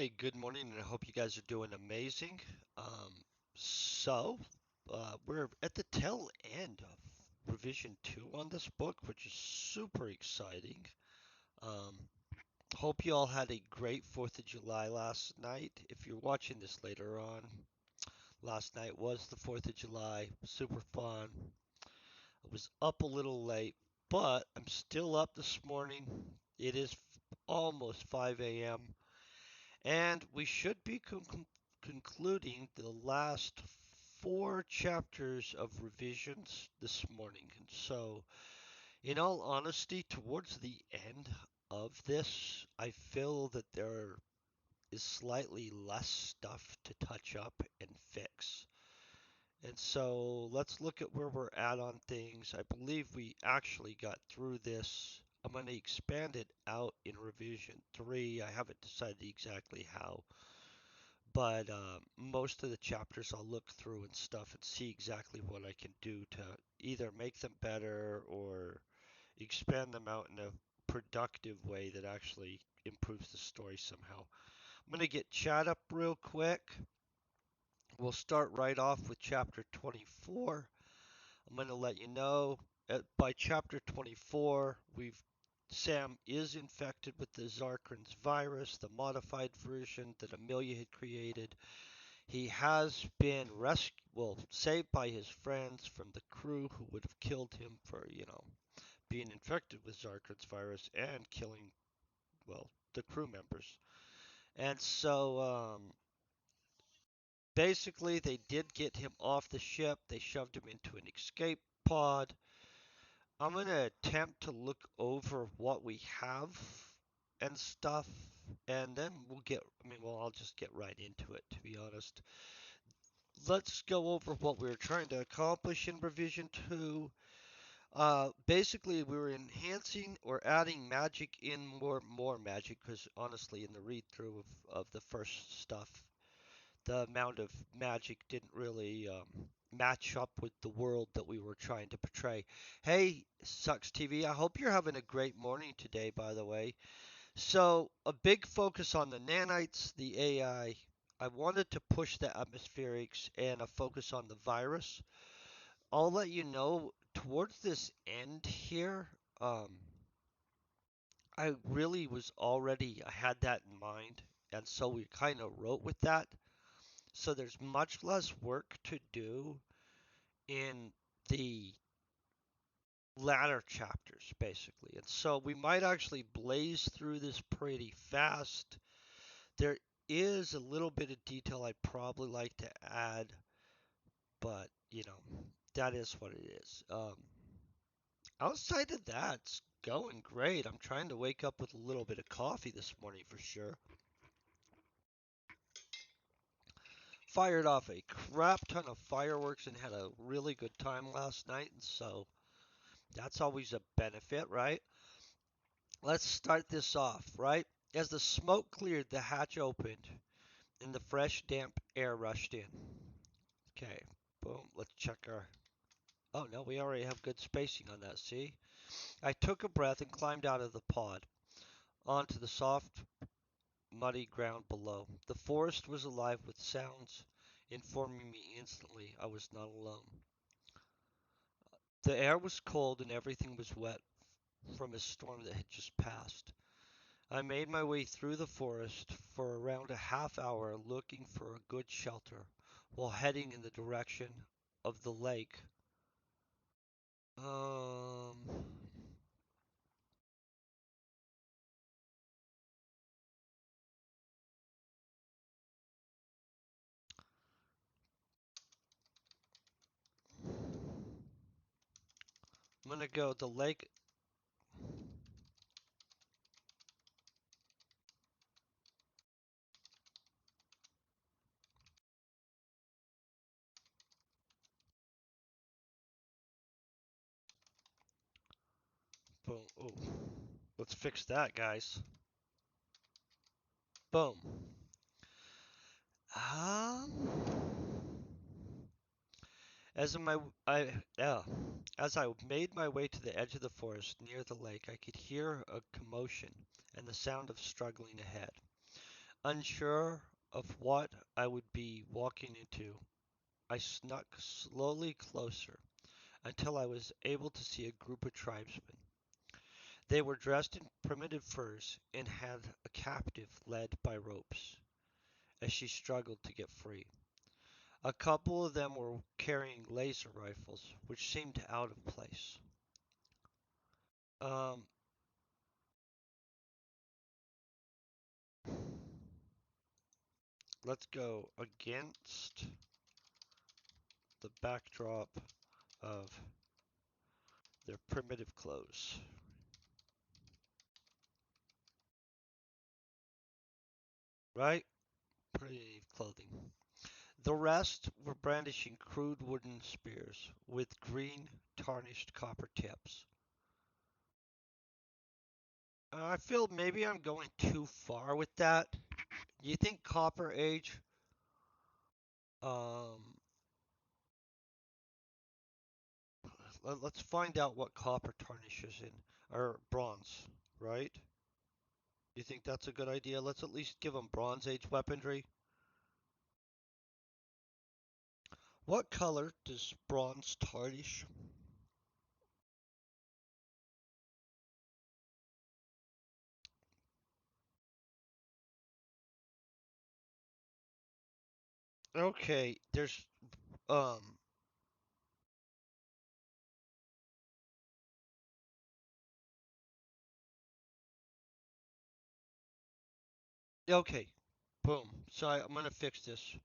Hey, good morning, and I hope you guys are doing amazing. Um, so, we're at the tail end of revision 2 on this book, which is super exciting. Um, Hope you all had a great 4th of July last night. If you're watching this later on, last night was the 4th of July, super fun. I was up a little late, but I'm still up this morning. It is almost 5 a.m. And we should be concluding the last 4 chapters of revisions this morning. And so, in all honesty, towards the end of this, I feel that there is slightly less stuff to touch up and fix. And so let's look at where we're at on things. I believe we actually got through this. I'm going to expand it out in revision 3. I haven't decided exactly how, but most of the chapters I'll look through and stuff and see exactly what I can do to either make them better or expand them out in a productive way that actually improves the story somehow. I'm going to get chat up real quick. We'll start right off with chapter 24. I'm going to let you know by chapter 24, Sam is infected with the Zarkran's virus, the modified version that Amelia had created. He has been saved by his friends from the crew who would have killed him for, being infected with Zarkran's virus and killing, the crew members. And so, basically, they did get him off the ship. They shoved him into an escape pod. I'm going to attempt to look over what we have and stuff, and then I'll just get right into it, to be honest. Let's go over what we were trying to accomplish in revision 2. Basically, we were enhancing or adding magic in more magic because honestly, in the read through of the first stuff, the amount of magic didn't really match up with the world that we were trying to portray. Hey, Sucks TV, I hope you're having a great morning today, by the way. So, a big focus on the nanites, the AI. I wanted to push the atmospherics and a focus on the virus. I'll let you know towards this end here, I really I had that in mind, and so we kind of wrote with that. So there's much less work to do in the latter chapters, basically. And so we might actually blaze through this pretty fast. There is a little bit of detail I'd probably like to add, but that is what it is. Outside of that, it's going great. I'm trying to wake up with a little bit of coffee this morning for sure. Fired off a crap ton of fireworks and had a really good time last night, and so that's always a benefit, right? Let's start this off, right? As the smoke cleared, the hatch opened and the fresh, damp air rushed in. Okay, boom. Let's check our. Oh no, we already have good spacing on that, see? I took a breath and climbed out of the pod onto the soft, muddy ground below. The forest was alive with sounds, informing me instantly I was not alone. The air was cold and everything was wet from a storm that had just passed. I made my way through the forest for around a half hour looking for a good shelter while heading in the direction of the lake. I'm gonna go the lake. Boom. Oh, let's fix that, guys. Boom. As my I as I made my way to the edge of the forest near the lake, I could hear a commotion and the sound of struggling ahead. Unsure of what I would be walking into, I snuck slowly closer until I was able to see a group of tribesmen. They were dressed in primitive furs and had a captive led by ropes as she struggled to get free. A couple of them were carrying laser rifles, which seemed out of place. Um, let's go against the backdrop of their primitive clothes. Right? Primitive clothing. The rest were brandishing crude wooden spears with green, tarnished copper tips. I feel maybe I'm going too far with that. You think Copper Age? Um, let's find out what copper tarnishes in, or bronze, right? You think that's a good idea? Let's at least give them Bronze Age weaponry. What color does bronze tarnish? Okay, there's um. Okay, boom. So I'm gonna fix this.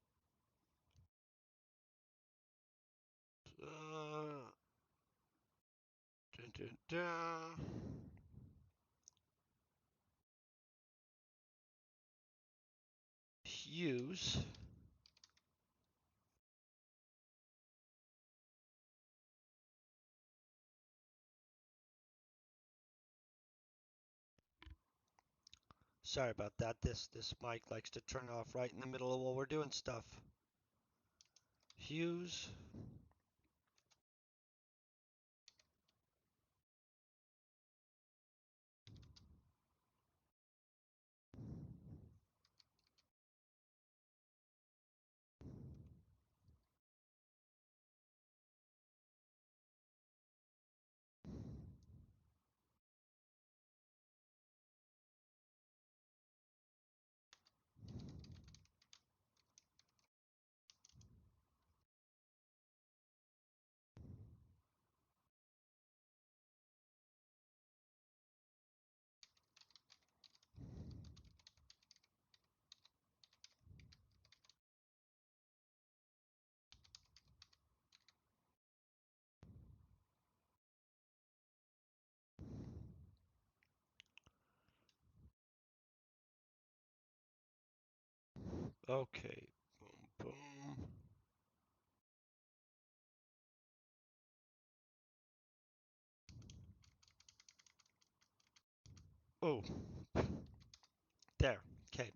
Uh, dun, dun, dun. Use. Sorry about that. This mic likes to turn off right in the middle of while we're doing stuff. Hues. Okay. Boom, boom. Oh, there. Okay.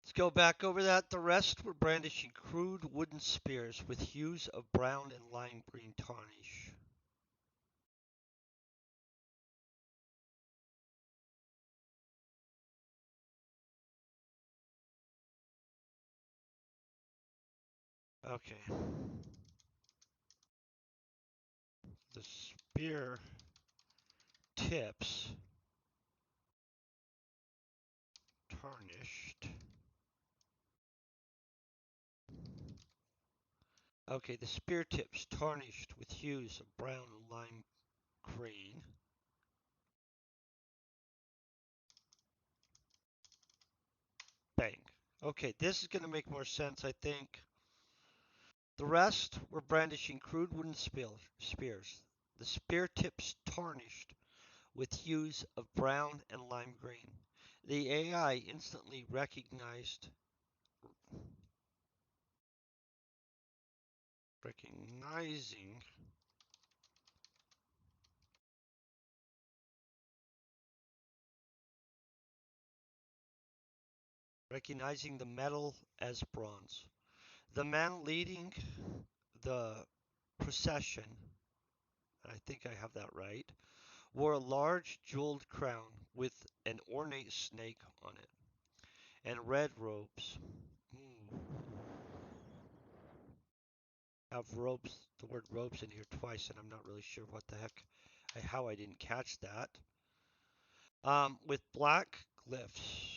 Let's go back over that. The rest were brandishing crude wooden spears with hues of brown and lime green tarnish. Okay. The spear tips tarnished. Okay, the spear tips tarnished with hues of brown and lime green. Bang. Okay, this is going to make more sense, I think. The rest were brandishing crude wooden spears. The spear tips tarnished with hues of brown and lime green. The AI instantly recognizing recognizing the metal as bronze. The man leading the procession, I think I have that right, wore a large jeweled crown with an ornate snake on it. and red robes. Hmm. Have robes, the word robes in here twice, and I'm not really sure what the heck, how I didn't catch that. With black glyphs.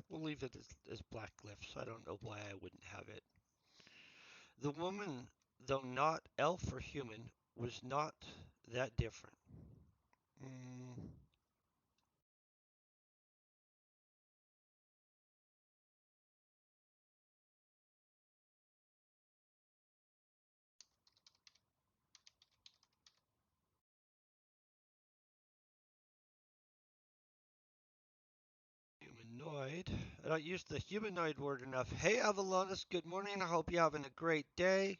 We'll leave it as black glyphs. I don't know why I wouldn't have it. The woman, though not elf or human, was not that different. Mm, humanoid. I don't use the humanoid word enough. Hey, Avalonus, good morning. I hope you're having a great day.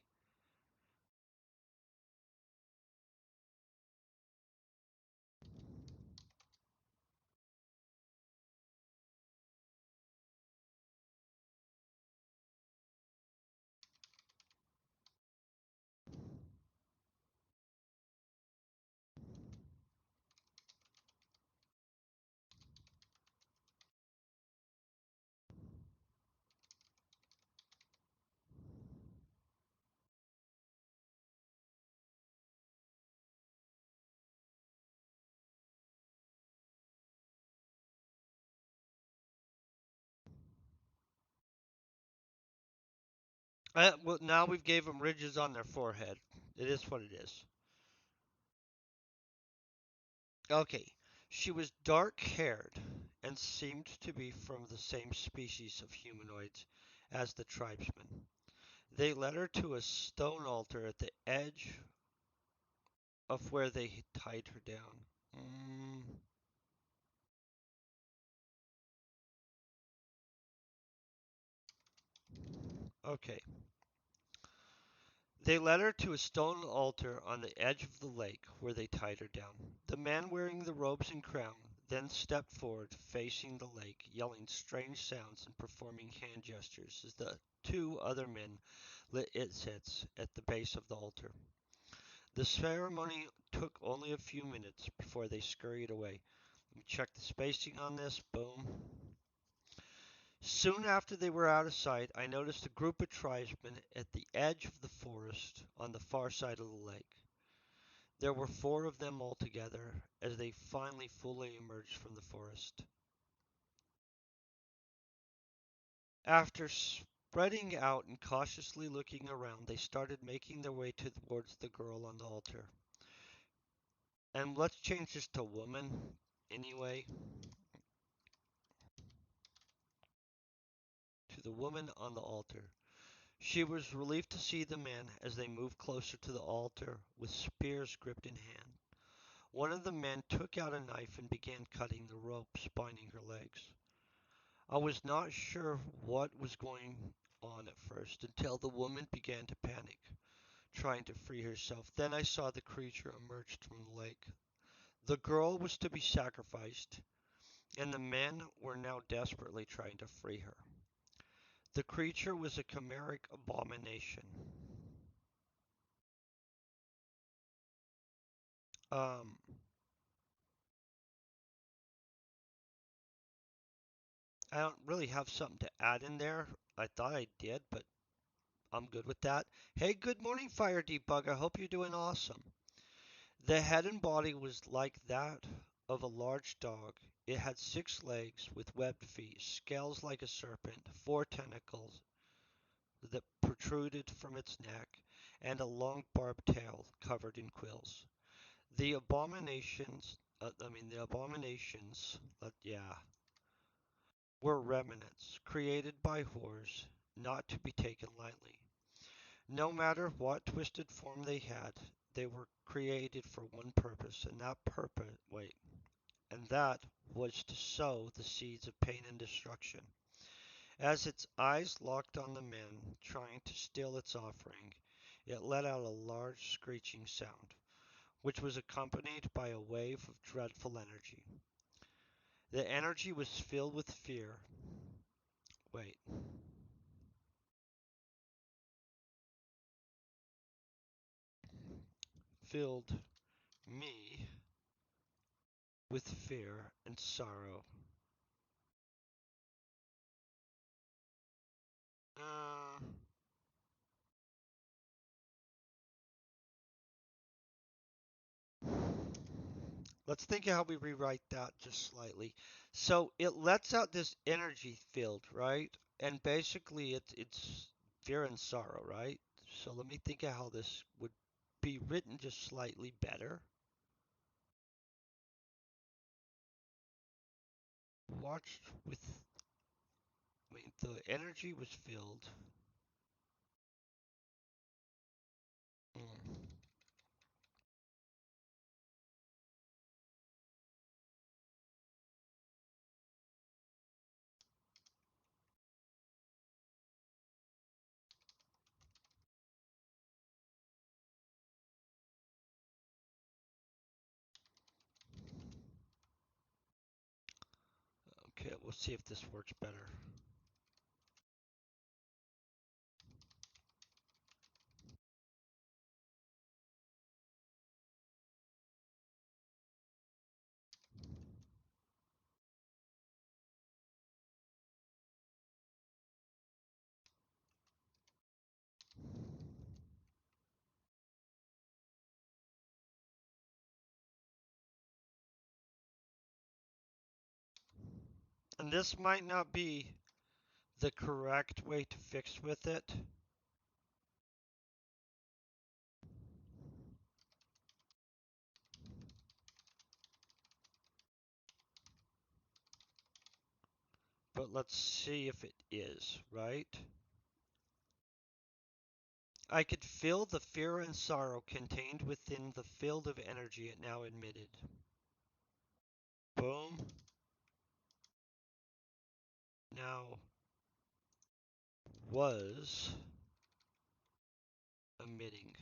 Well, now we've gave them ridges on their forehead. It is what it is. Okay. She was dark haired and seemed to be from the same species of humanoids as the tribesmen. They led her to a stone altar at the edge of where they tied her down. Okay. They led her to a stone altar on the edge of the lake where they tied her down. The man wearing the robes and crown then stepped forward, facing the lake, yelling strange sounds and performing hand gestures as the two other men lit incense at the base of the altar. The ceremony took only a few minutes before they scurried away. Let me check the spacing on this. Boom. Soon after they were out of sight, I noticed a group of tribesmen at the edge of the forest on the far side of the lake. There were four of them altogether as they finally fully emerged from the forest. After spreading out and cautiously looking around, they started making their way towards the girl on the altar. And let's change this to woman anyway. To the woman on the altar. She was relieved to see the men as they moved closer to the altar with spears gripped in hand. One of the men took out a knife and began cutting the ropes binding her legs. I was not sure what was going on at first until the woman began to panic, trying to free herself. Then I saw the creature emerge from the lake. The girl was to be sacrificed, and the men were now desperately trying to free her. The creature was a chimeric abomination. Um, I don't really have something to add in there. I thought I did, but I'm good with that. Hey, good morning, Fire Debug. I hope you're doing awesome. The head and body was like that of a large dog. It had 6 legs with webbed feet, scales like a serpent, 4 tentacles that protruded from its neck, and a long barbed tail covered in quills. The abominations, were remnants created by horrors, not to be taken lightly. No matter what twisted form they had, they were created for one purpose, and that was to sow the seeds of pain and destruction. As its eyes locked on the men trying to steal its offering, it let out a large screeching sound, which was accompanied by a wave of dreadful energy. The energy was filled with fear. Wait. Filled me fear, and sorrow. Uh, let's think of how we rewrite that just slightly. So it lets out this energy field, right? And basically it's fear and sorrow, right? So let me think of how this would be written just slightly better. Watched with, wait, the energy was filled. Mm. Okay, we'll see if this works better. And this might not be the correct way to fix with it, but let's see if it is, right? I could feel the fear and sorrow contained within the field of energy it now emitted. Boom. Now was emitting.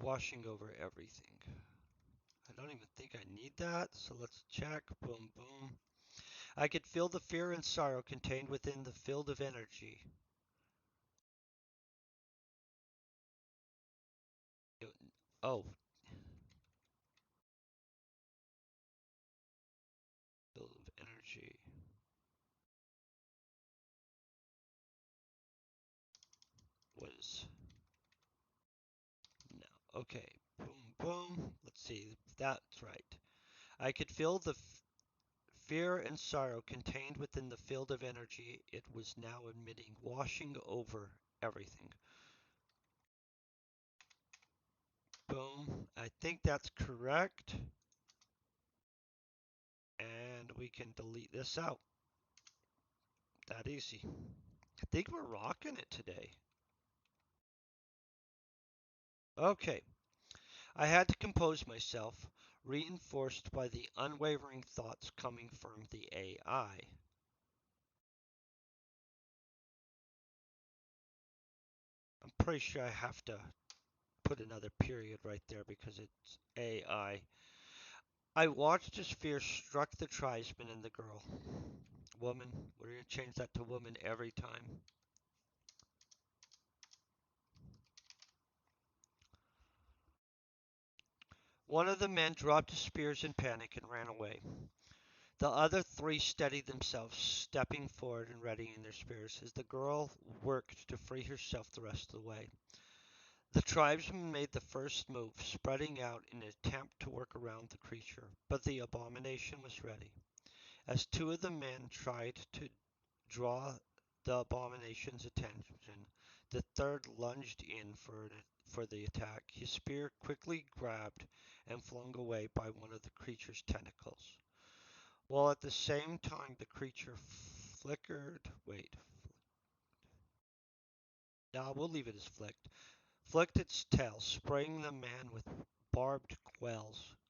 Washing over everything. I don't even think I need that, so let's check. Boom, boom. I could feel the fear and sorrow contained within the field of energy. Oh, field of energy was now. Okay, boom, boom. Let's see, that's right. I could feel the fear and sorrow contained within the field of energy it was now emitting, washing over everything. Boom. I think that's correct. And we can delete this out. That easy. I think we're rocking it today. Okay. I had to compose myself, reinforced by the unwavering thoughts coming from the AI. I'm pretty sure I have to put another period right there because it's AI. I watched as fear struck the tribesman and the girl. Woman. We're going to change that to woman every time. One of the men dropped his spears in panic and ran away. The other three steadied themselves, stepping forward and readying their spears, as the girl worked to free herself the rest of the way. The tribesmen made the first move, spreading out in an attempt to work around the creature, but the abomination was ready. As two of the men tried to draw the abomination's attention, the third lunged in for the attack. His spear quickly grabbed and flung away by one of the creature's tentacles, while at the same time the creature flickered. Wait. Now we'll leave it as flicked its tail, spraying the man with barbed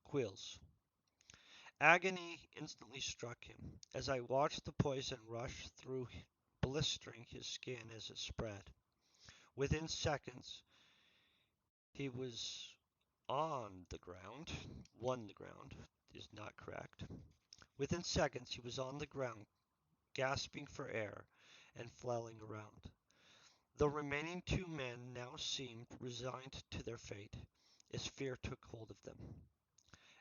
quills. Agony instantly struck him, as I watched the poison rush through, blistering his skin as it spread. Within seconds, he was on the ground. Won the ground is not correct. Within seconds, he was on the ground, gasping for air and flailing around. The remaining two men now seemed resigned to their fate. as fear took hold of them.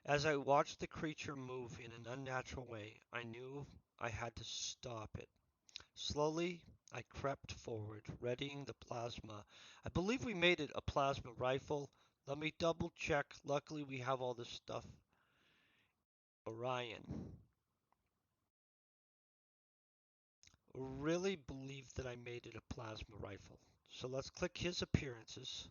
As I watched the creature move in an unnatural way, I knew I had to stop it. Slowly, I crept forward, readying the plasma. I believe we made it a plasma rifle. Let me double check. Luckily, we have all this stuff. Orion. Really believe that I made it a plasma rifle. So let's click his appearances.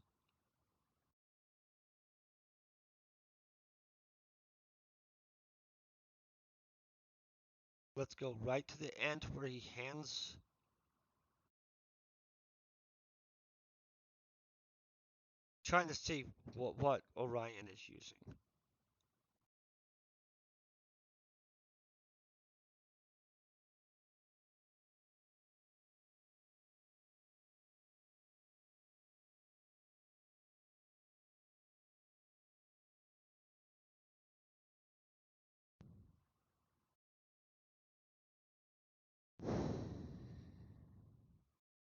Let's go right to the end where he hands. Trying to see what Orion is using.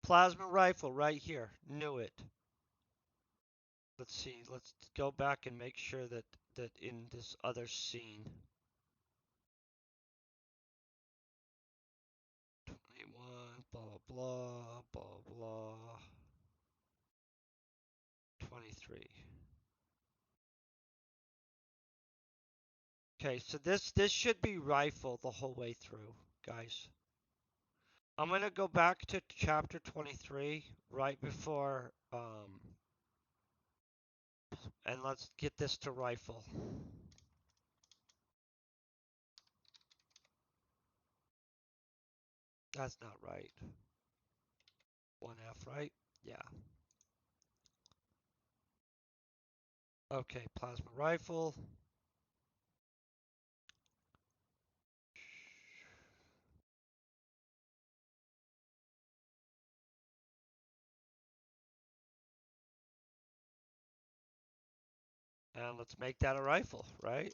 Plasma rifle right here. Knew it. Let's see. Let's go back and make sure that in this other scene. 21, blah blah blah blah blah. 23. Okay, so this should be rifle the whole way through, guys. I'm gonna go back to chapter 23 right before and let's get this to rifle. That's not right. 1F, right? Yeah. Okay, plasma rifle. And let's make that a rifle, right?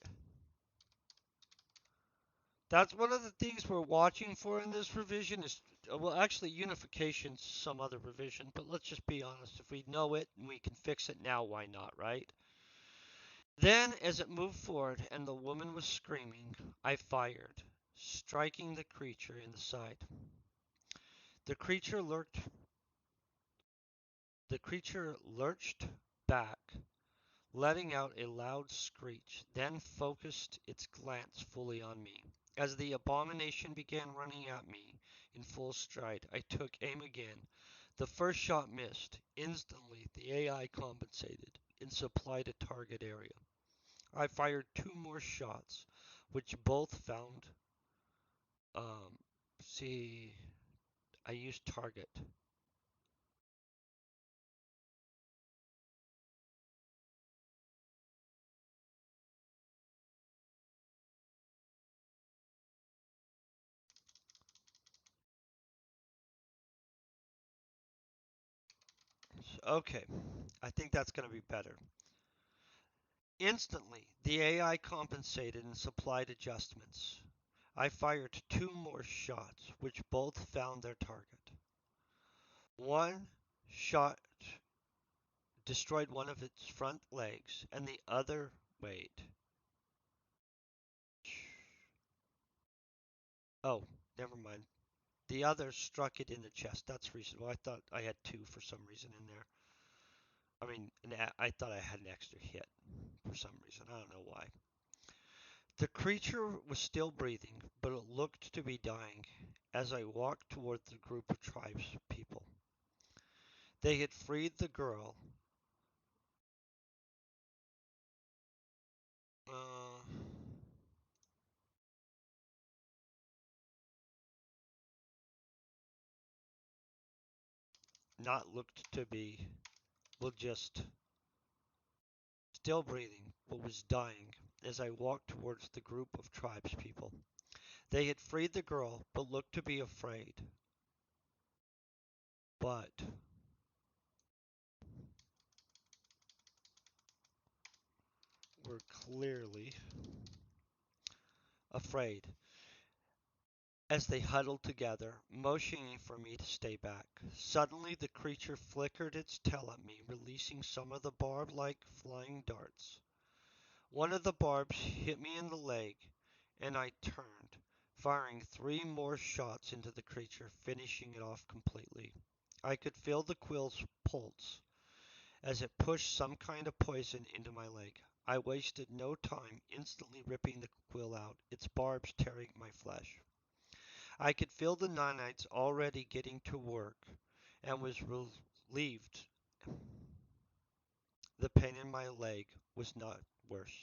That's one of the things we're watching for in this revision is, well, actually unification's some other revision, but let's just be honest. If we know it and we can fix it now, why not, right? Then, as it moved forward and the woman was screaming, I fired, striking the creature in the side. The creature lurked, the creature lurched back, letting out a loud screech, then focused its glance fully on me. As the abomination began running at me in full stride, I took aim again. The first shot missed. Instantly, the AI compensated and supplied a target area. I fired two more shots, which both found. Um, see, I used target. Okay, I think that's going to be better. Instantly, the AI compensated and supplied adjustments. I fired two more shots, which both found their target. One shot destroyed one of its front legs, and the other, wait. Oh, never mind. The other struck it in the chest. That's reasonable. I thought I had two for some reason in there. I mean, I thought I had an extra hit for some reason. I don't know why. The creature was still breathing, but it looked to be dying as I walked toward the group of tribes people. They had freed the girl. Uh, Not looked to be, well, just still breathing, but was dying as I walked towards the group of tribes people. They had freed the girl, but looked to be afraid. But were clearly afraid. as they huddled together, motioning for me to stay back. Suddenly, the creature flickered its tail at me, releasing some of the barb like flying darts. One of the barbs hit me in the leg, and I turned, firing three more shots into the creature, finishing it off completely. I could feel the quill's pulse as it pushed some kind of poison into my leg. I wasted no time, instantly ripping the quill out, its barbs tearing my flesh. I could feel the nanites already getting to work and was relieved the pain in my leg was not worse.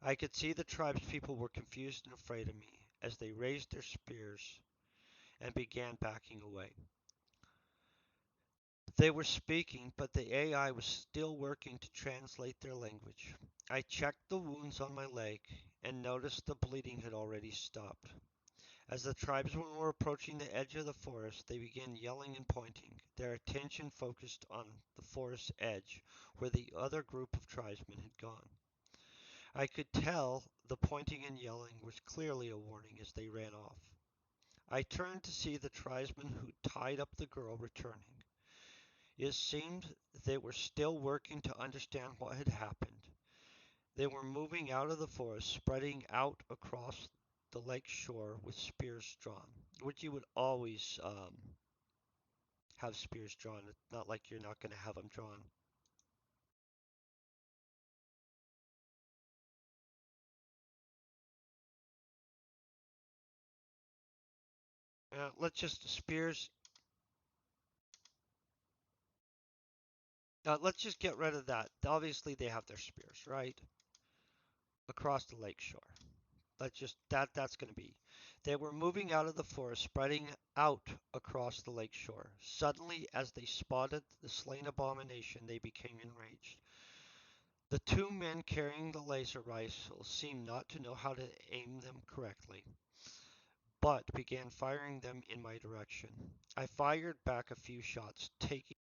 I could see the tribespeople were confused and afraid of me as they raised their spears and began backing away. They were speaking, but the AI was still working to translate their language. I checked the wounds on my leg and noticed the bleeding had already stopped. As the tribesmen were approaching the edge of the forest, they began yelling and pointing, their attention focused on the forest edge where the other group of tribesmen had gone. I could tell the pointing and yelling was clearly a warning as they ran off. I turned to see the tribesmen who tied up the girl returning. It seemed they were still working to understand what had happened. They were moving out of the forest, spreading out across the lake shore with spears drawn, which you would always have spears drawn. It's not like you're not going to have them drawn. Let's just spears. Let's just get rid of that. Obviously, they have their spears, right? Across the lake shore. Let's just that's going to be. They were moving out of the forest, spreading out across the lake shore. Suddenly, as they spotted the slain abomination, they became enraged. The two men carrying the laser rifles seemed not to know how to aim them correctly, but began firing them in my direction. I fired back a few shots, taking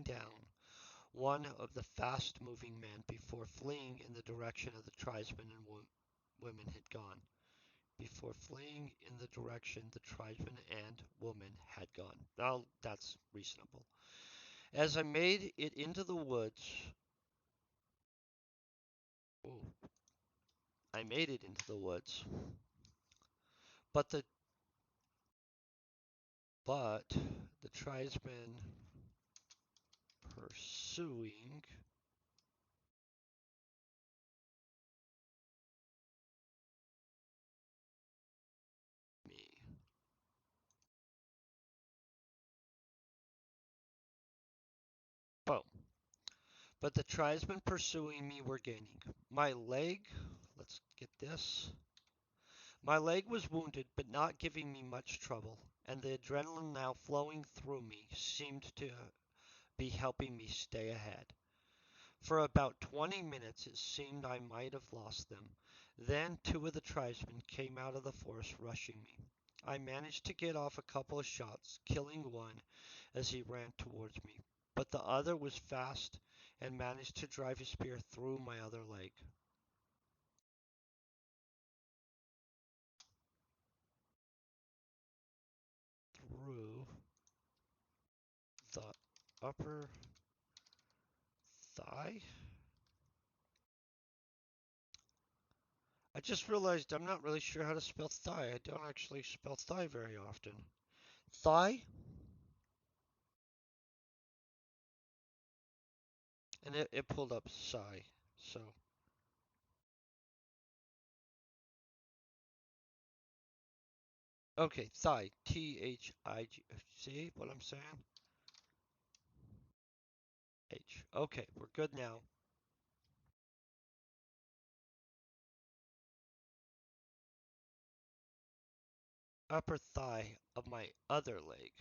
down one of the fast-moving men before fleeing in the direction of the tribesmen and women had gone. Before fleeing in the direction the tribesmen and woman had gone. Now that's reasonable. As I made it into the woods, oh, I made it into the woods, but but the tribesmen pursuing me. Boom. But the tribesmen pursuing me were gaining. My leg, let's get this. My leg was wounded, but not giving me much trouble, and the adrenaline now flowing through me seemed to be helping me stay ahead. For about 20 minutes it seemed I might have lost them. Then two of the tribesmen came out of the forest rushing me. I managed to get off a couple of shots, killing one as he ran towards me, but the other was fast and managed to drive his spear through my other leg. Through the upper thigh? I just realized I'm not really sure how to spell thigh. I don't actually spell thigh very often. Thigh? And it pulled up psi. So, okay, thigh. Thig. See what I'm saying? H. Okay, we're good now. Upper thigh of my other leg.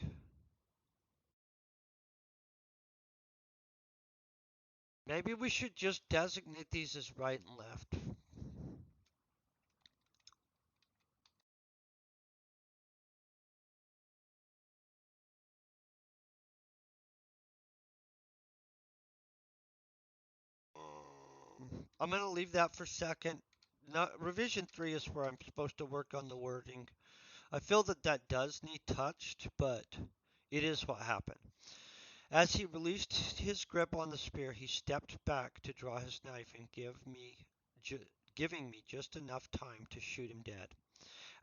Maybe we should just designate these as right and left. I'm going to leave that for second. Revision 3 is where I'm supposed to work on the wording. I feel that that does need touched, but it is what happened. As he released his grip on the spear, he stepped back to draw his knife and giving me just enough time to shoot him dead.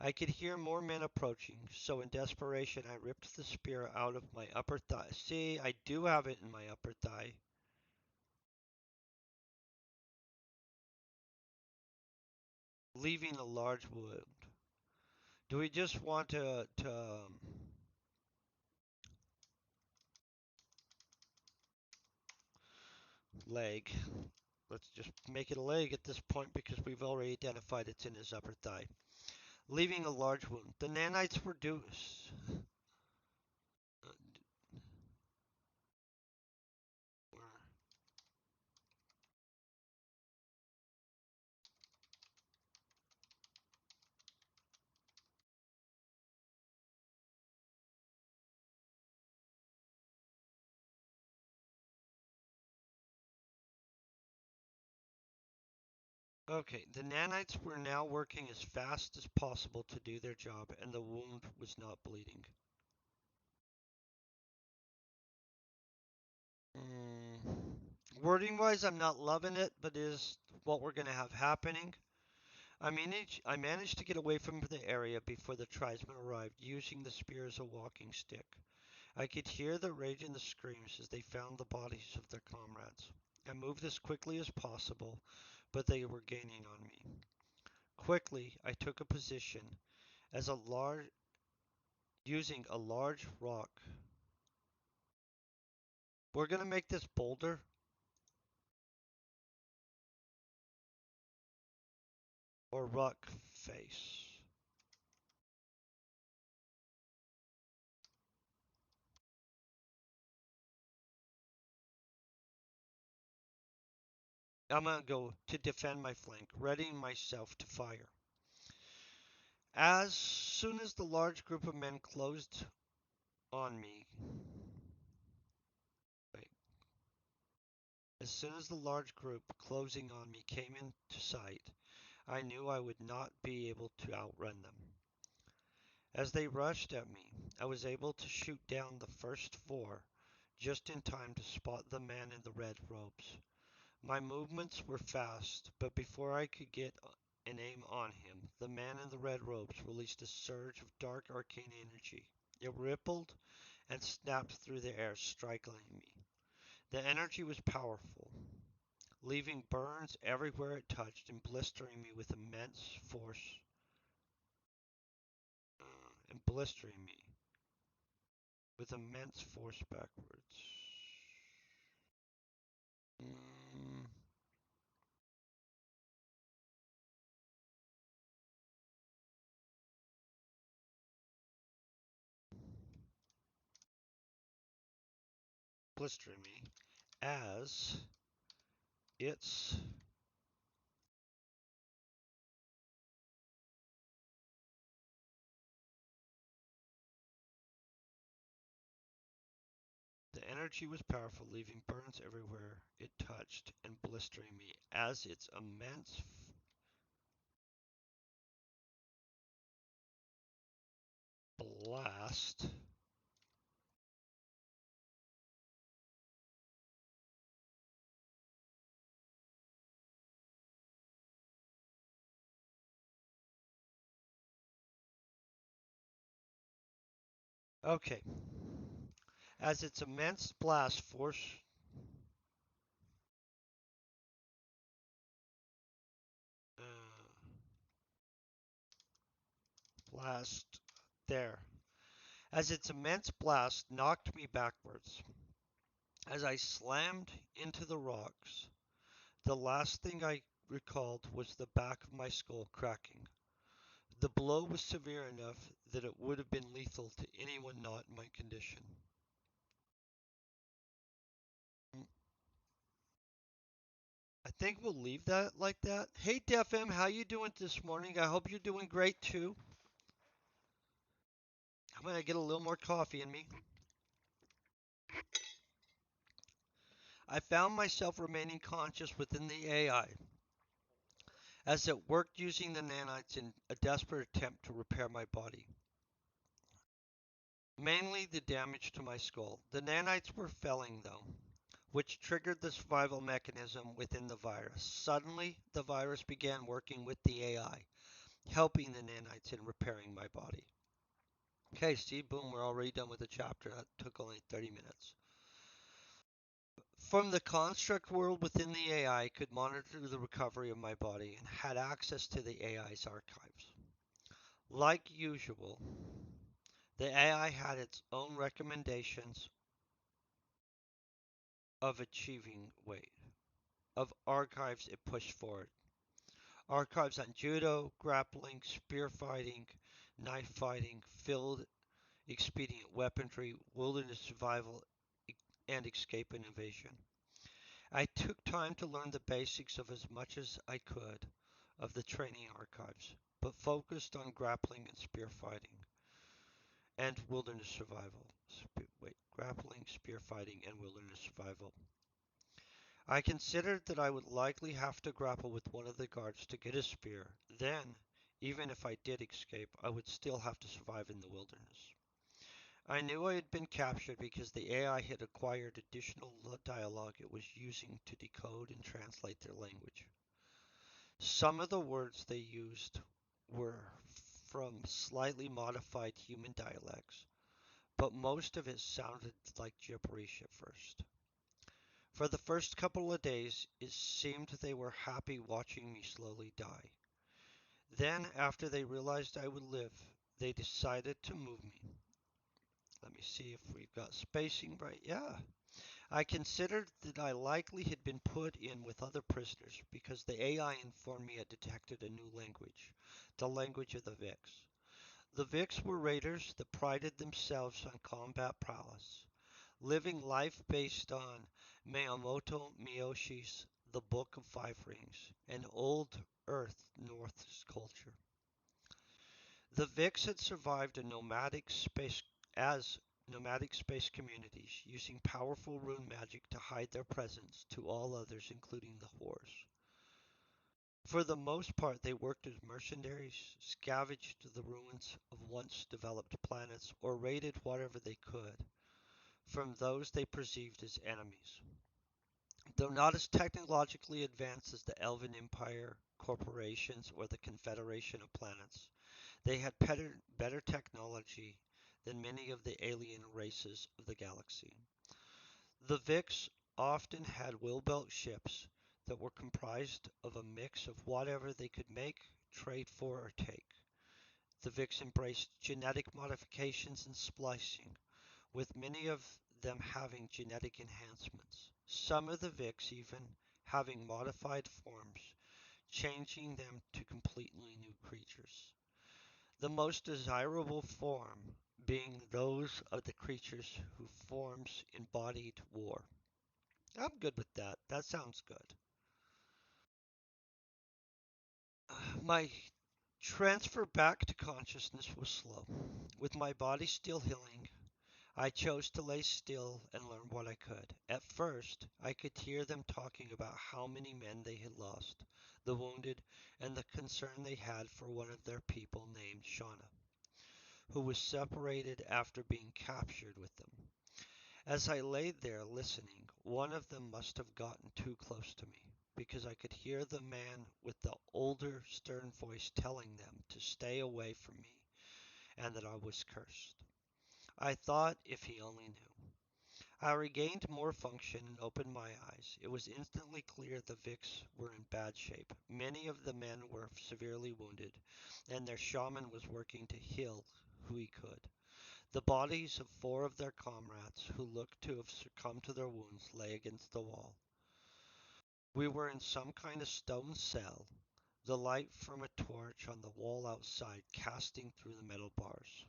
I could hear more men approaching, so in desperation I ripped the spear out of my upper thigh. See, I do have it in my upper thigh. Leaving a large wound. Do we just want to leg? Let's just make it a leg at this point because we've already identified it's in his upper thigh. Leaving a large wound. The nanites were due. Okay, the nanites were now working as fast as possible to do their job, and the wound was not bleeding. Wording wise, I'm not loving it, but is what we're going to have happening. I managed to get away from the area before the tribesmen arrived, using the spear as a walking stick. I could hear the rage and the screams as they found the bodies of their comrades. I moved as quickly as possible, but they were gaining on me. Quickly, I took a position as a large using a large rock. We're going to make this boulder or rock face. I'm going to go to defend my flank, readying myself to fire. As soon as the large group of men closed on me, wait, as soon as the large group closing on me came into sight, I knew I would not be able to outrun them. As they rushed at me, I was able to shoot down the first four just in time to spot the man in the red robes. My movements were fast, but before I could get an aim on him, the man in the red robes released a surge of dark arcane energy. It rippled and snapped through the air, striking me. The energy was powerful, leaving burns everywhere it touched and blistering me with immense force. And blistering me with immense force backwards. Mm, blistering me as its the energy was powerful, leaving burns everywhere it touched and blistering me as its immense blast. Okay. As its immense blast force uh, blast there. As its immense blast knocked me backwards. As I slammed into the rocks, the last thing I recalled was the back of my skull cracking. The blow was severe enough that it would have been lethal to anyone not in my condition. I think we'll leave that like that. Hey, DefM, how you doing this morning? I hope you're doing great too. I'm gonna get a little more coffee in me. I found myself remaining conscious within the AI. as it worked using the nanites in a desperate attempt to repair my body. Mainly the damage to my skull. The nanites were failing though, which triggered the survival mechanism within the virus. Suddenly, the virus began working with the AI, helping the nanites in repairing my body. Okay, see, boom, we're already done with the chapter. That took only 30 minutes. From the construct world within the AI, I could monitor the recovery of my body and had access to the AI's archives. Like usual, the AI had its own recommendations of achieving weight, of archives it pushed forward. Archives on judo, grappling, spear fighting, knife fighting, field expedient weaponry, wilderness survival, and escape and evasion. I took time to learn the basics of as much as I could of the training archives, but focused on grappling and spear fighting and wilderness survival. Grappling, spear fighting, and wilderness survival. I considered that I would likely have to grapple with one of the guards to get a spear. Then, even if I did escape, I would still have to survive in the wilderness. I knew I had been captured because the AI had acquired additional dialogue it was using to decode and translate their language. Some of the words they used were from slightly modified human dialects, but most of it sounded like gibberish at first. For the first couple of days, it seemed they were happy watching me slowly die. Then, after they realized I would live, they decided to move me. Let me see if we've got spacing right. Yeah. I considered that I likely had been put in with other prisoners because the AI informed me it detected a new language, the language of the Vix. The Vix were raiders that prided themselves on combat prowess, living life based on Miyamoto Miyoshi's The Book of Five Rings, an old Earth North culture. The Vix had survived a nomadic space communities, using powerful rune magic to hide their presence to all others, including the Horse. For the most part, they worked as mercenaries, scavenged the ruins of once developed planets, or raided whatever they could from those they perceived as enemies. Though not as technologically advanced as the Elven Empire, corporations, or the Confederation of Planets, they had better technology than many of the alien races of the galaxy. The Vix often had well-built ships that were comprised of a mix of whatever they could make, trade for, or take. The Vix embraced genetic modifications and splicing, with many of them having genetic enhancements. Some of the Vix even having modified forms, changing them to completely new creatures. The most desirable form being those of the creatures whose forms embodied war. I'm good with that. That sounds good. My transfer back to consciousness was slow. With my body still healing, I chose to lay still and learn what I could. At first, I could hear them talking about how many men they had lost, the wounded, and the concern they had for one of their people named Shauna, who was separated after being captured with them. As I lay there listening, one of them must have gotten too close to me, because I could hear the man with the older, stern voice telling them to stay away from me and that I was cursed. I thought if he only knew. I regained more function and opened my eyes. It was instantly clear the Vix were in bad shape. Many of the men were severely wounded, and their shaman was working to heal who he could. The bodies of four of their comrades, who looked to have succumbed to their wounds, lay against the wall. We were in some kind of stone cell, the light from a torch on the wall outside casting through the metal bars.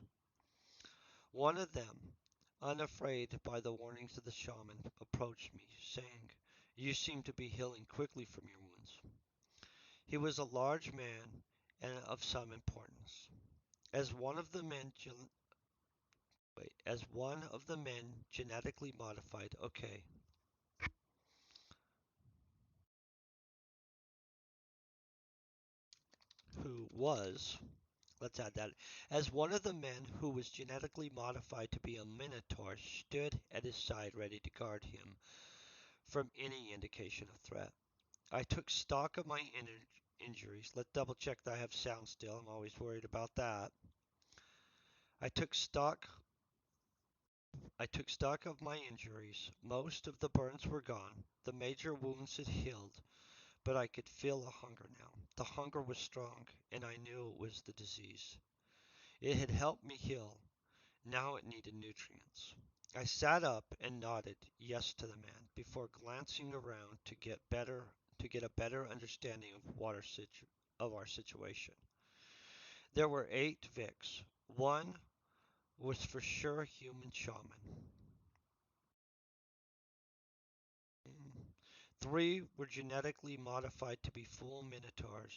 One of them, unafraid by the warnings of the shaman, approached me, saying, "You seem to be healing quickly from your wounds." He was a large man and of some importance. As one of the men genetically modified. Okay. who was, let's add that, as one of the men who was genetically modified to be a minotaur stood at his side ready to guard him from any indication of threat. I took stock of my injuries. Let's double check that I have sound still. I'm always worried about that. I took stock I took stock of my injuries. Most of the burns were gone. The major wounds had healed, but I could feel a hunger now. The hunger was strong, and I knew it was the disease. It had helped me heal. Now it needed nutrients. I sat up and nodded yes to the man before glancing around to get a better understanding of our situation. There were 8 Vics. One was for sure a human shaman. 3 were genetically modified to be full minotaurs.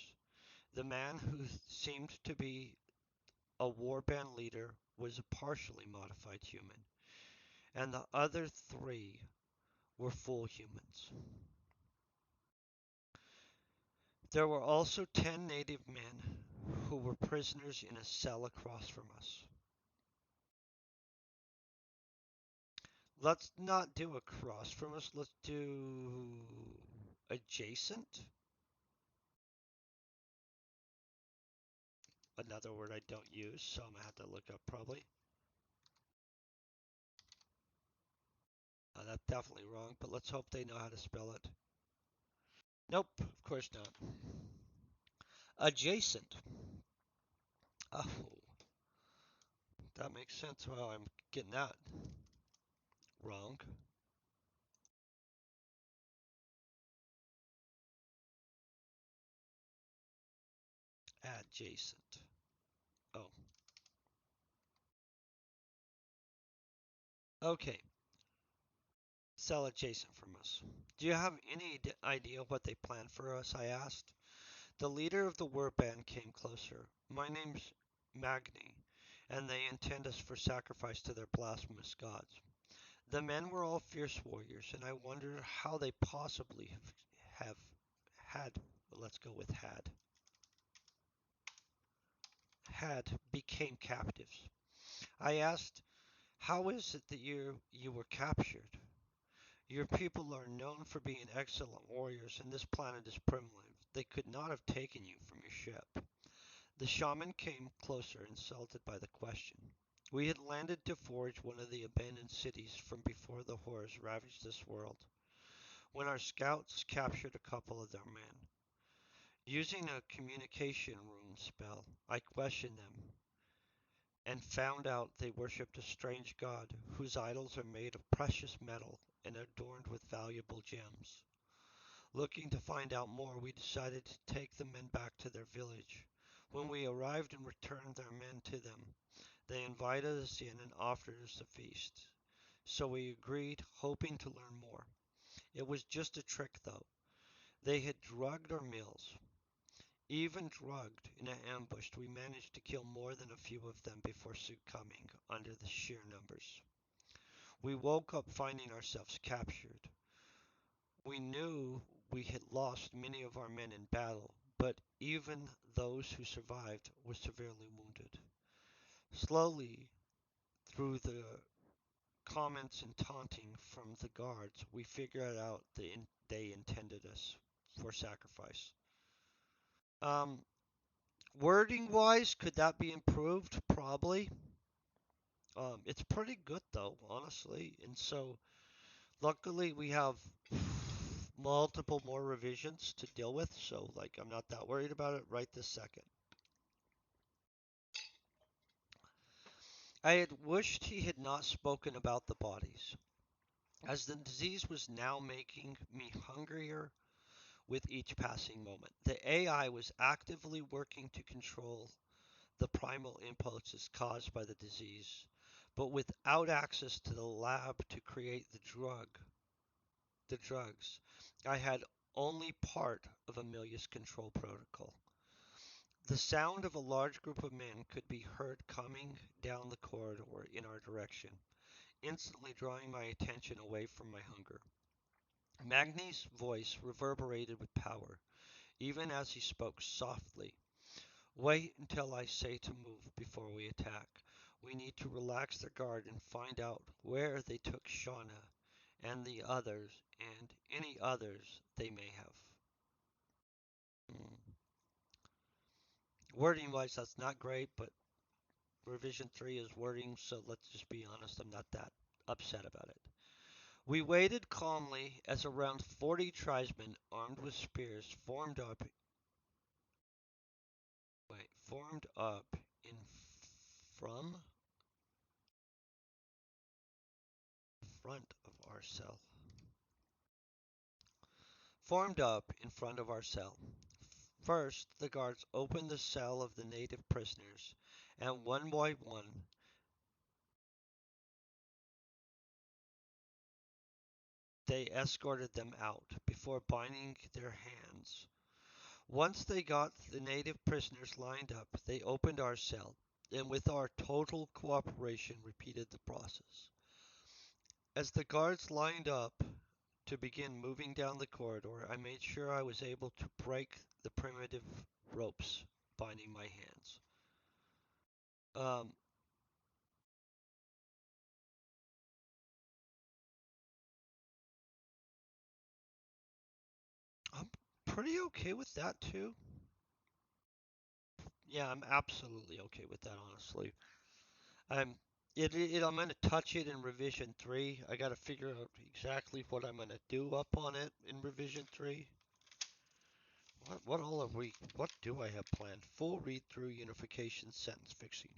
The man who seemed to be a warband leader was a partially modified human, and the other 3 were full humans. There were also 10 native men who were prisoners in a cell across from us. Let's not do across from us, let's do adjacent. Another word I don't use, so I'm gonna have to look up probably. That's definitely wrong, but let's hope they know how to spell it. Nope, of course not. Adjacent. Oh, that makes sense. Well, I'm getting that wrong. Adjacent. Oh, okay. Sell adjacent from us. Do you have any idea what they plan for us? I asked. The leader of the war band came closer. My name's Magni, and they intend us for sacrifice to their blasphemous gods. The men were all fierce warriors, and I wondered how they possibly have had, let's go with had became captives. I asked, how is it that you were captured? Your people are known for being excellent warriors, and this planet is primitive. They could not have taken you from your ship. The shaman came closer, insulted by the question. We had landed to forge one of the abandoned cities from before the horrors ravaged this world, when our scouts captured a couple of their men. Using a communication rune spell, I questioned them and found out they worshipped a strange god whose idols are made of precious metal and adorned with valuable gems. Looking to find out more, we decided to take the men back to their village. When we arrived and returned their men to them, they invited us in and offered us a feast. So we agreed, hoping to learn more. It was just a trick, though. They had drugged our meals. Even drugged in an ambush, we managed to kill more than a few of them before succumbing under the sheer numbers. We woke up finding ourselves captured. We knew we had lost many of our men in battle, but even those who survived were severely wounded. Slowly, through the comments and taunting from the guards, we figured out they intended us for sacrifice. Um, Wording wise, could that be improved? Probably. It's pretty good though, honestly. And so, luckily, we have multiple more revisions to deal with. So, like, I'm not that worried about it right this second. I had wished he had not spoken about the bodies, as the disease was now making me hungrier with each passing moment. The AI was actively working to control the primal impulses caused by the disease, but without access to the lab to create the drugs, I had only part of Amelia's control protocol. The sound of a large group of men could be heard coming down the corridor in our direction, instantly drawing my attention away from my hunger. Magni's voice reverberated with power, even as he spoke softly. Wait until I say to move before we attack. We need to relax their guard and find out where they took Shauna and the others and any others they may have. Hmm. Wording wise, that's not great, but revision 3 is wording, so let's just be honest, I'm not that upset about it. We waited calmly as around 40 tribesmen armed with spears formed up in from front of our cell. Formed up in front of our cell. First, the guards opened the cell of the native prisoners, and one by one they escorted them out before binding their hands. Once they got the native prisoners lined up, they opened our cell, and with our total cooperation repeated the process. As the guards lined up to begin moving down the corridor, I made sure I was able to break the primitive ropes binding my hands. Um, I'm pretty okay with that too. Yeah, I'm absolutely okay with that, honestly. I'm I'm gonna touch it in revision 3. I gotta figure out exactly what I'm gonna do up on it in revision 3. What do I have planned? Full read through unification sentence fixing.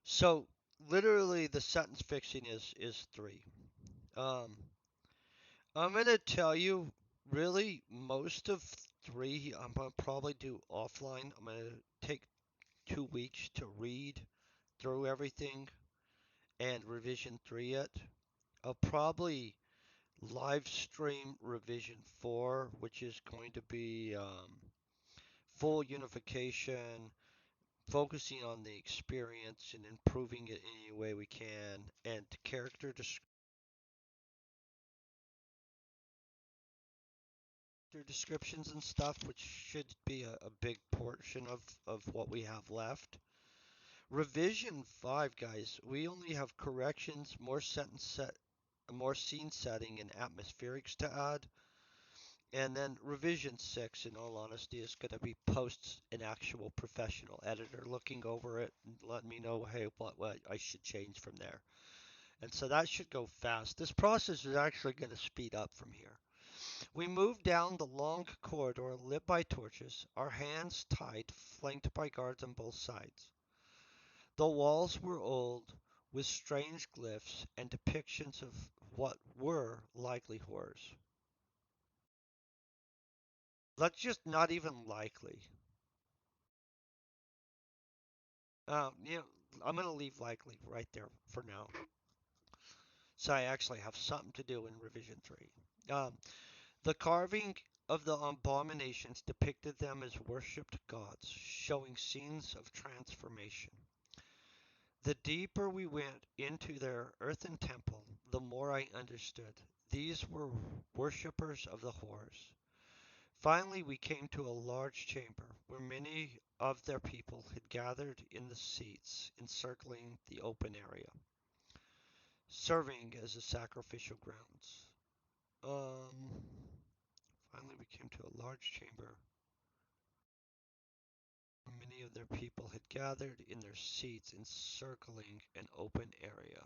So literally the sentence fixing is 3. Um I'm gonna tell you really most of 3 I'm gonna probably do offline. I'm gonna take 2 weeks to read through everything and revision 3 it. I'll probably live stream revision 4, which is going to be full unification, focusing on the experience and improving it any way we can, and descriptions and stuff, which should be a big portion of what we have left. Revision 5, guys, we only have corrections, more scene setting and atmospherics to add. And then revision 6, in all honesty, is going to be posts an actual professional editor looking over it and letting me know, hey, what I should change from there. And so that should go fast. This process is actually going to speed up from here. We moved down the long corridor lit by torches, our hands tied, flanked by guards on both sides. The walls were old, with strange glyphs and depictions of what were likely horrors. Let's just not even likely. You know, I'm going to leave likely right there for now. So I actually have something to do in revision 3. Um, the carving of the abominations depicted them as worshipped gods, showing scenes of transformation. The deeper we went into their earthen temple, the more I understood. These were worshippers of the horrors. Finally, we came to a large chamber where many of their people had gathered in the seats encircling the open area, serving as the sacrificial grounds. Um, Finally, we came to a large chamber where many of their people had gathered in their seats encircling an open area.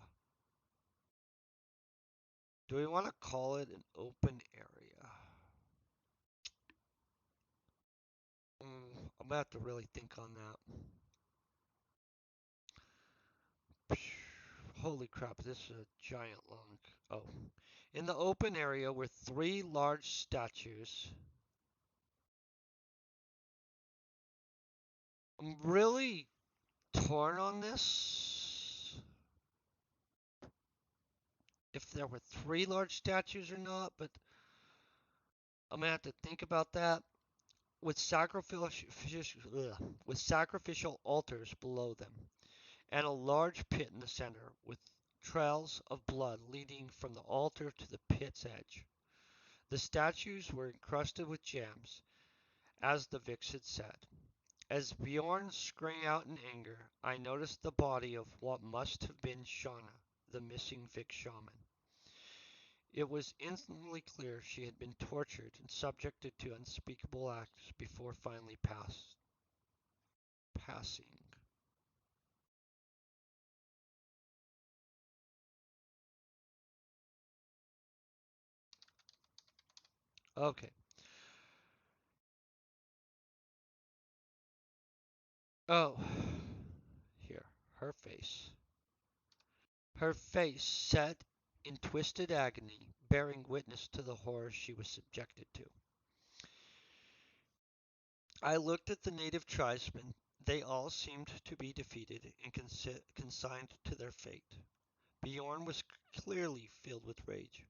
Do we want to call it an open area? I'm gonna have to really think on that. Holy crap, this is a giant long. Oh. In the open area were 3 large statues. I'm really torn on this. If there were 3 large statues or not, but I'm gonna have to think about that. With sacrificial altars below them, and a large pit in the center, with trails of blood leading from the altar to the pit's edge. The statues were encrusted with gems, as the Vix had said. As Bjorn sprang out in anger, I noticed the body of what must have been Shauna, the missing Vic shaman. It was instantly clear she had been tortured and subjected to unspeakable acts before finally passing. Okay. Oh, here, her face. Her face set in twisted agony, bearing witness to the horror she was subjected to. I looked at the native tribesmen. They all seemed to be defeated and consigned to their fate. Bjorn was clearly filled with rage,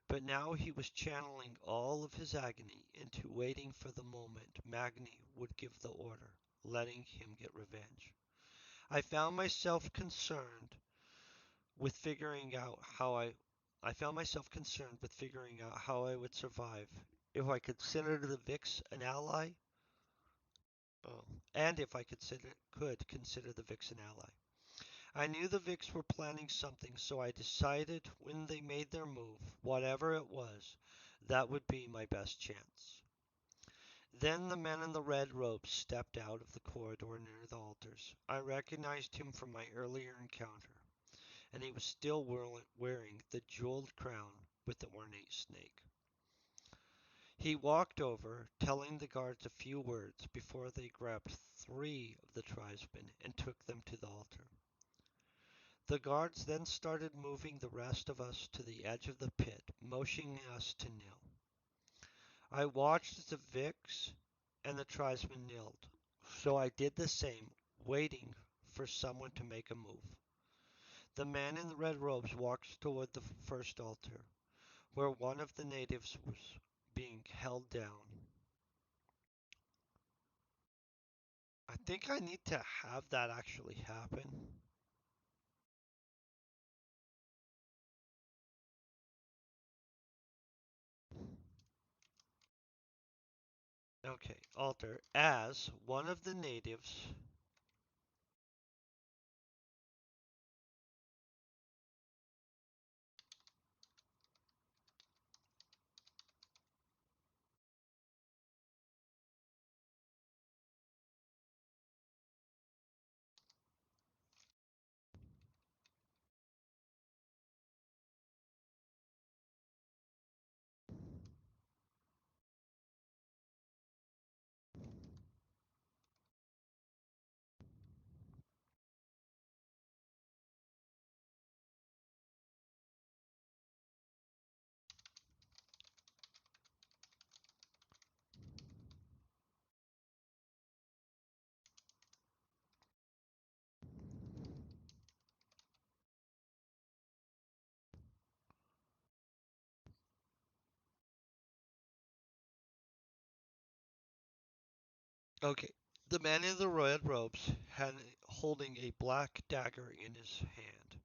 but now he was channeling all of his agony into waiting for the moment Magni would give the order, letting him get revenge. I found myself concerned with figuring out how I found myself concerned with figuring out how I would survive if I considered the Vix an ally, oh, and if I could consider the Vix an ally. I knew the Vix were planning something, so I decided when they made their move, whatever it was, that would be my best chance. Then the man in the red robes stepped out of the corridor near the altars. I recognized him from my earlier encounter, and he was still wearing the jeweled crown with the ornate snake. He walked over, telling the guards a few words before they grabbed three of the tribesmen and took them to the altar. The guards then started moving the rest of us to the edge of the pit, motioning us to kneel. I watched as the Vix and the tribesmen knelt, so I did the same, waiting for someone to make a move. The man in the red robes walked toward the first altar, where one of the natives was being held down. I think I need to have that actually happen. Okay, altar. As one of the natives. Okay, the man in the red robes had holding a black dagger in his hand.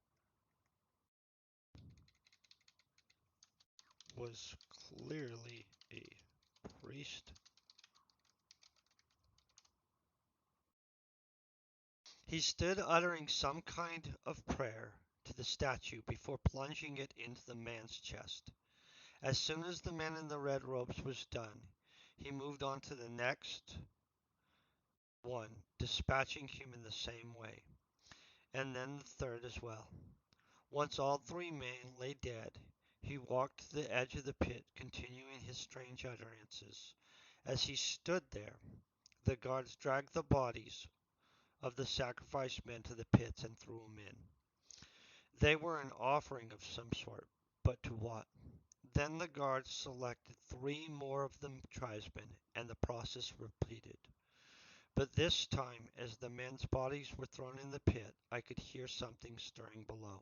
Was clearly a priest. He stood uttering some kind of prayer to the statue before plunging it into the man's chest. As soon as the man in the red robes was done, he moved on to the next one, dispatching him in the same way, and then the third as well. Once all three men lay dead, he walked to the edge of the pit, continuing his strange utterances. As he stood there, the guards dragged the bodies of the sacrificed men to the pits and threw them in. They were an offering of some sort, but to what? Then the guards selected three more of the tribesmen, and the process repeated. But this time, as the men's bodies were thrown in the pit, I could hear something stirring below.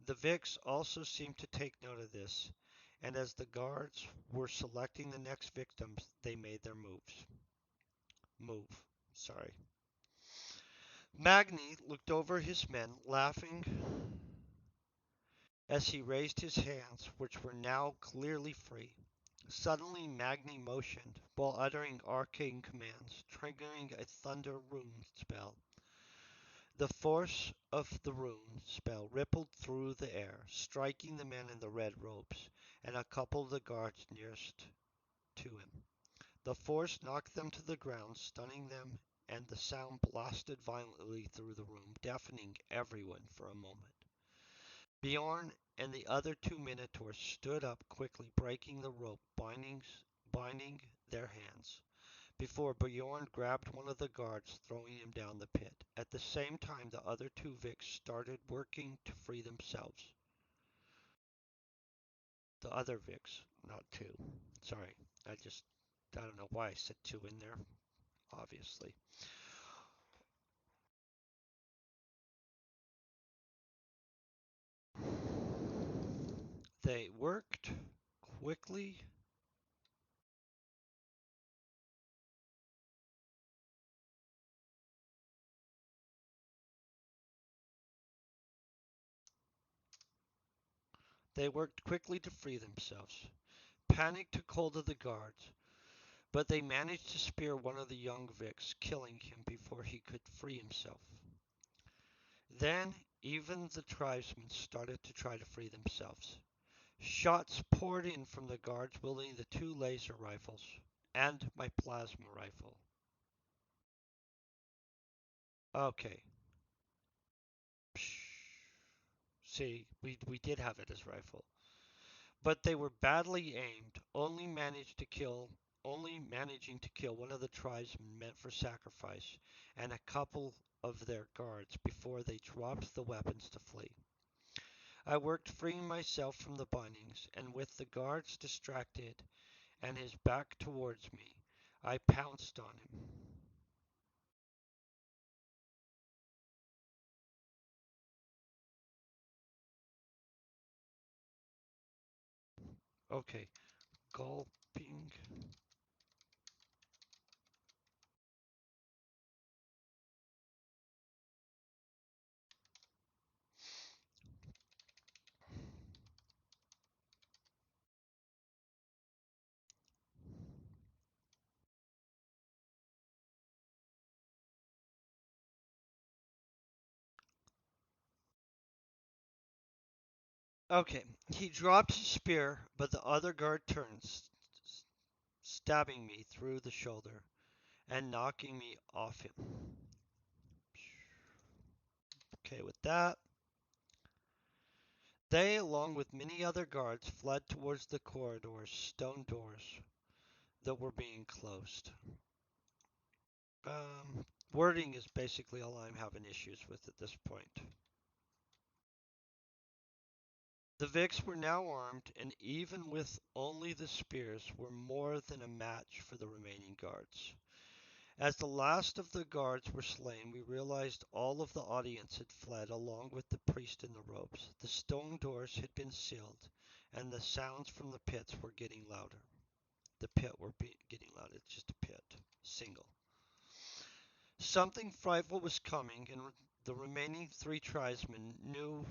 The Vics also seemed to take note of this, and as the guards were selecting the next victims, they made their move. Sorry. Magni looked over his men, laughing as he raised his hands, which were now clearly free. Suddenly, Magni motioned while uttering arcane commands, triggering a thunder rune spell. The force of the rune spell rippled through the air, striking the man in the red robes and a couple of the guards nearest to him. The force knocked them to the ground, stunning them, and the sound blasted violently through the room, deafening everyone for a moment. Bjorn and the other two Minotaurs stood up quickly, breaking the rope binding their hands, before Bjorn grabbed one of the guards, throwing him down the pit. At the same time, the other two Vics started working to free themselves. The other Vics, not two. Sorry, I don't know why I said two in there, obviously. They worked quickly. They worked quickly to free themselves. Panic took hold of the guards, but they managed to spear one of the young Vics, killing him before he could free himself. Then even the tribesmen started to try to free themselves. Shots poured in from the guards wielding the two laser rifles and my plasma rifle. Okay. See, we did have it as rifle. But they were badly aimed, only managing to kill one of the tribesmen meant for sacrifice and a couple of their guards before they dropped the weapons to flee. I worked freeing myself from the bindings, and with the guards distracted and his back towards me, I pounced on him. Okay, gulping. Okay, he dropped his spear, but the other guard turns, stabbing me through the shoulder and knocking me off him. Okay, with that, they, along with many other guards, fled towards the corridors, stone doors that were being closed. Wording is basically all I'm having issues with at this point. The Vics were now armed, and even with only the spears, were more than a match for the remaining guards. As the last of the guards were slain, we realized all of the audience had fled along with the priest in the robes. The stone doors had been sealed, and the sounds from the pits were getting louder. The pit were getting louder. It's just a pit. Single. Something frightful was coming, and the remaining three tribesmen knew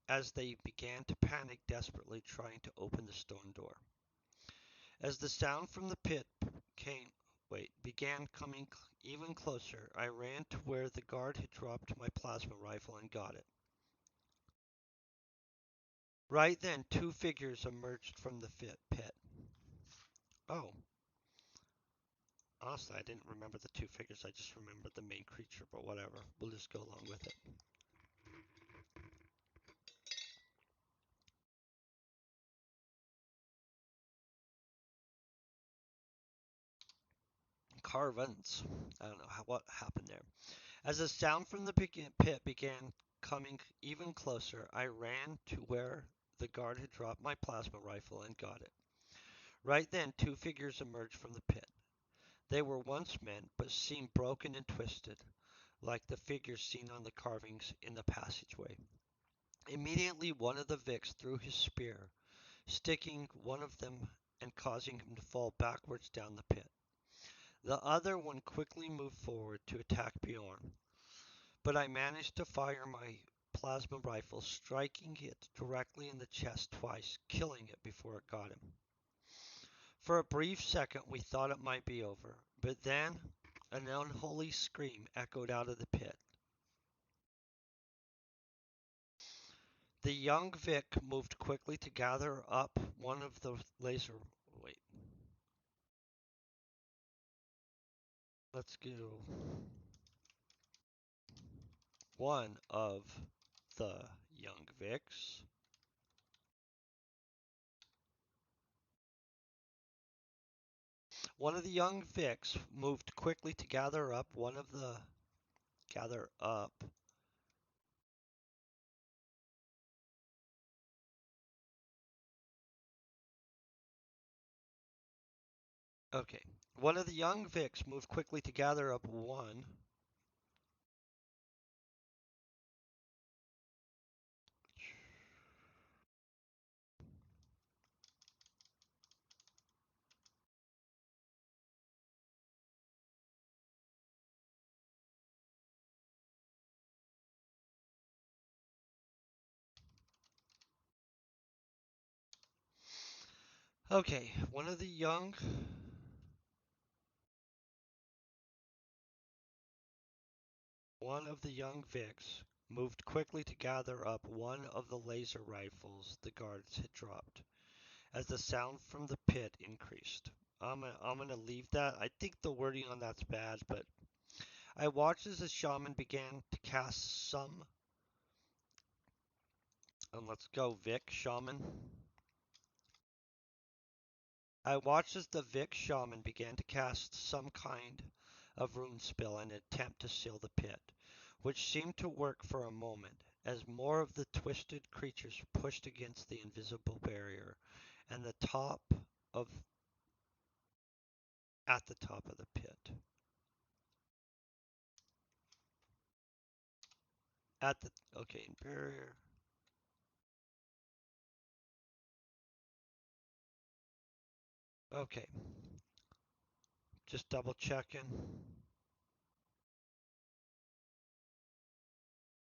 as they began to panic desperately, trying to open the stone door. As the sound from the pit came, began coming even closer, I ran to where the guard had dropped my plasma rifle and got it. Right then, two figures emerged from the pit. Oh, honestly, I didn't remember the two figures. I just remembered the main creature, but whatever. We'll just go along with it. Carvens. I don't know what happened there. As the sound from the pit began coming even closer, I ran to where the guard had dropped my plasma rifle and got it. Right then, two figures emerged from the pit. They were once men, but seemed broken and twisted, like the figures seen on the carvings in the passageway. Immediately, one of the Vics threw his spear, sticking one of them and causing him to fall backwards down the pit. The other one quickly moved forward to attack Bjorn, but I managed to fire my plasma rifle, striking it directly in the chest twice, killing it before it got him. For a brief second, we thought it might be over, but then an unholy scream echoed out of the pit. The young Vic moved quickly to gather up one of the laser. Wait, let's go. One of the young Vics. One of the young Vics moved quickly to gather up one of the. Gather up. Okay. One of the young Vics moved quickly to gather up one. Okay. One of the young Vics moved quickly to gather up one of the laser rifles the guards had dropped. As the sound from the pit increased. I'm gonna leave that. I think the wording on that's bad, but I watched as the shaman began to cast some. And let's go, Vic shaman. I watched as the Vic shaman began to cast some kind of rune spell in an attempt to seal the pit, which seemed to work for a moment, as more of the twisted creatures pushed against the invisible barrier, and the top of at the top of the pit. At the okay, barrier. Okay, just double checking.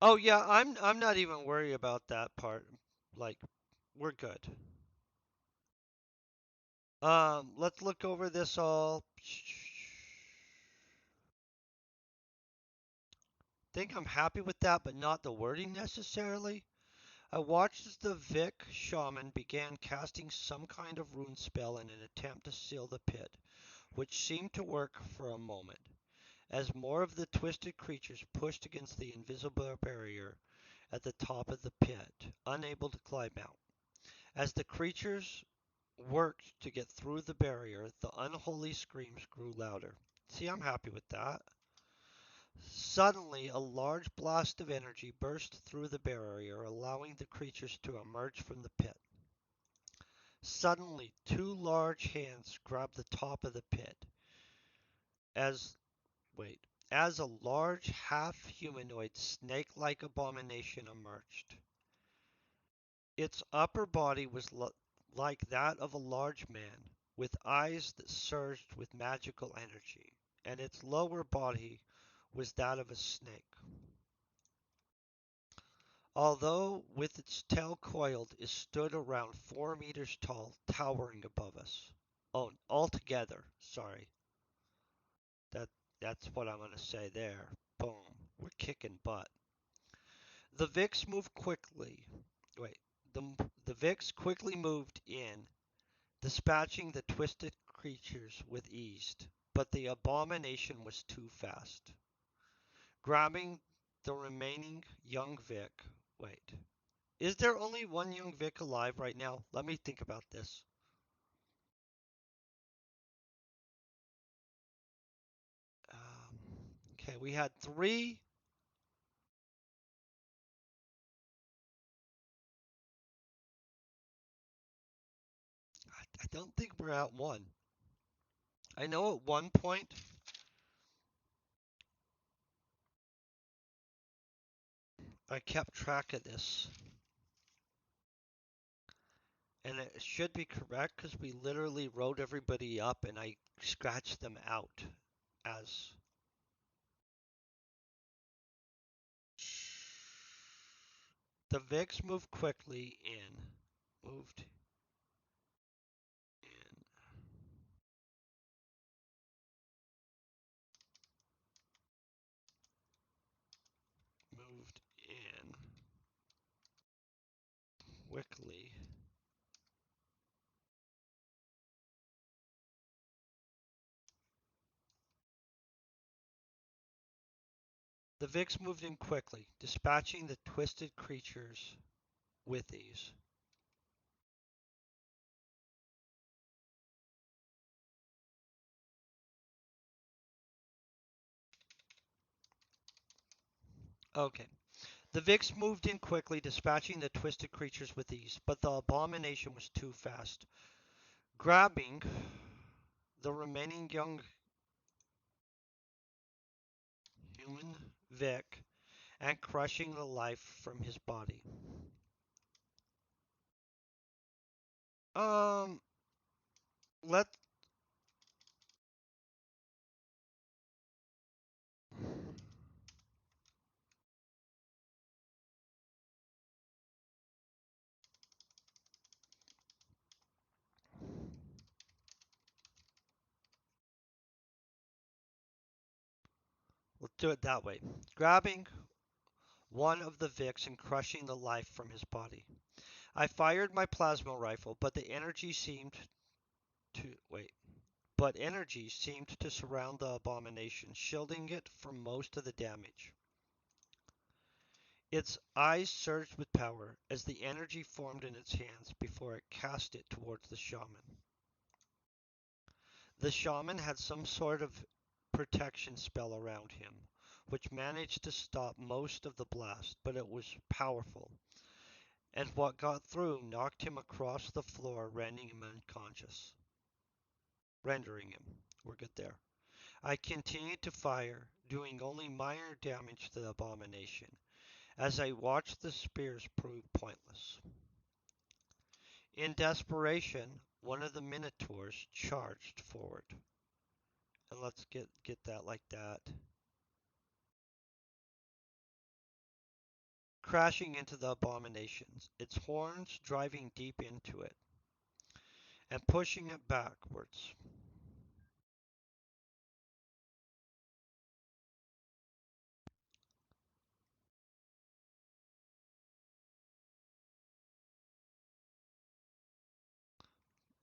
Oh yeah, I'm not even worried about that part. Like, we're good. Let's look over this all. Think I'm happy with that, but not the wording necessarily. I watched as the Vic shaman began casting some kind of rune spell in an attempt to seal the pit, which seemed to work for a moment, as more of the twisted creatures pushed against the invisible barrier at the top of the pit, unable to climb out. As the creatures worked to get through the barrier, the unholy screams grew louder. See, I'm happy with that. Suddenly, a large blast of energy burst through the barrier, allowing the creatures to emerge from the pit. Suddenly, two large hands grabbed the top of the pit. As wait, as a large half-humanoid snake-like abomination emerged. Its upper body was like that of a large man, with eyes that surged with magical energy, and its lower body was that of a snake. Although with its tail coiled, it stood around 4 meters tall, towering above us. Oh, altogether, sorry. That that's what I'm gonna say there. Boom. We're kicking butt. The Vix moved quickly. Wait. The Vix quickly moved in, dispatching the twisted creatures with ease. But the abomination was too fast. Grabbing the remaining young Vic. Wait. Is there only one young Vic alive right now? Let me think about this. Okay, we had three. I don't think we're at one. I know at one point I kept track of this, and it should be correct because we literally wrote everybody up and I scratched them out as. The Vics moved quickly in. Moved in. quickly. The Vix moved in quickly, dispatching the twisted creatures with ease. Okay. The Vix moved in quickly, dispatching the twisted creatures with ease, but the abomination was too fast. Grabbing the remaining young human Vic and crushing the life from his body. Um, let let's do it that way. Grabbing one of the Vics and crushing the life from his body. I fired my plasma rifle, but the energy seemed to wait. But energy seemed to surround the abomination, shielding it from most of the damage. Its eyes surged with power as the energy formed in its hands before it cast it towards the shaman. The shaman had some sort of protection spell around him, which managed to stop most of the blast, but it was powerful, and what got through knocked him across the floor, rendering him unconscious. Rendering him. We're good there. I continued to fire, doing only minor damage to the abomination, as I watched the spears prove pointless. In desperation, one of the minotaurs charged forward. And let's get that like that. Crashing into the abominations, its horns driving deep into it and pushing it backwards.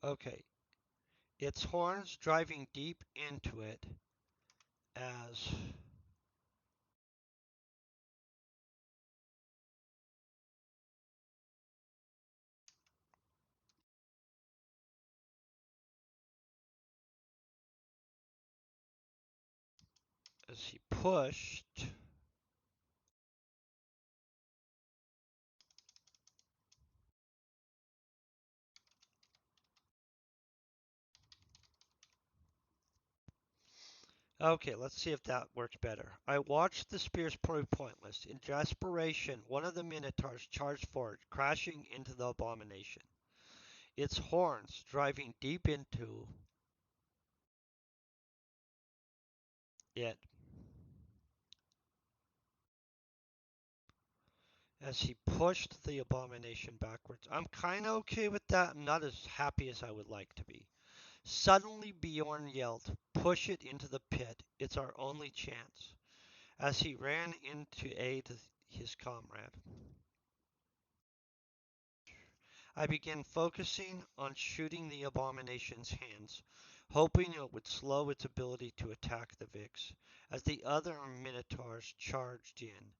Okay, its horns driving deep into it as he pushed. Okay, let's see if that works better. I watched the spears prove pointless. In desperation, one of the minotaurs charged forward, crashing into the abomination. Its horns driving deep into it as he pushed the abomination backwards. I'm kind of okay with that. I'm not as happy as I would like to be. Suddenly, Bjorn yelled, "Push it into the pit. It's our only chance," as he ran in to aid his comrade. I began focusing on shooting the abomination's hands, hoping it would slow its ability to attack the Vix, as the other minotaurs charged in,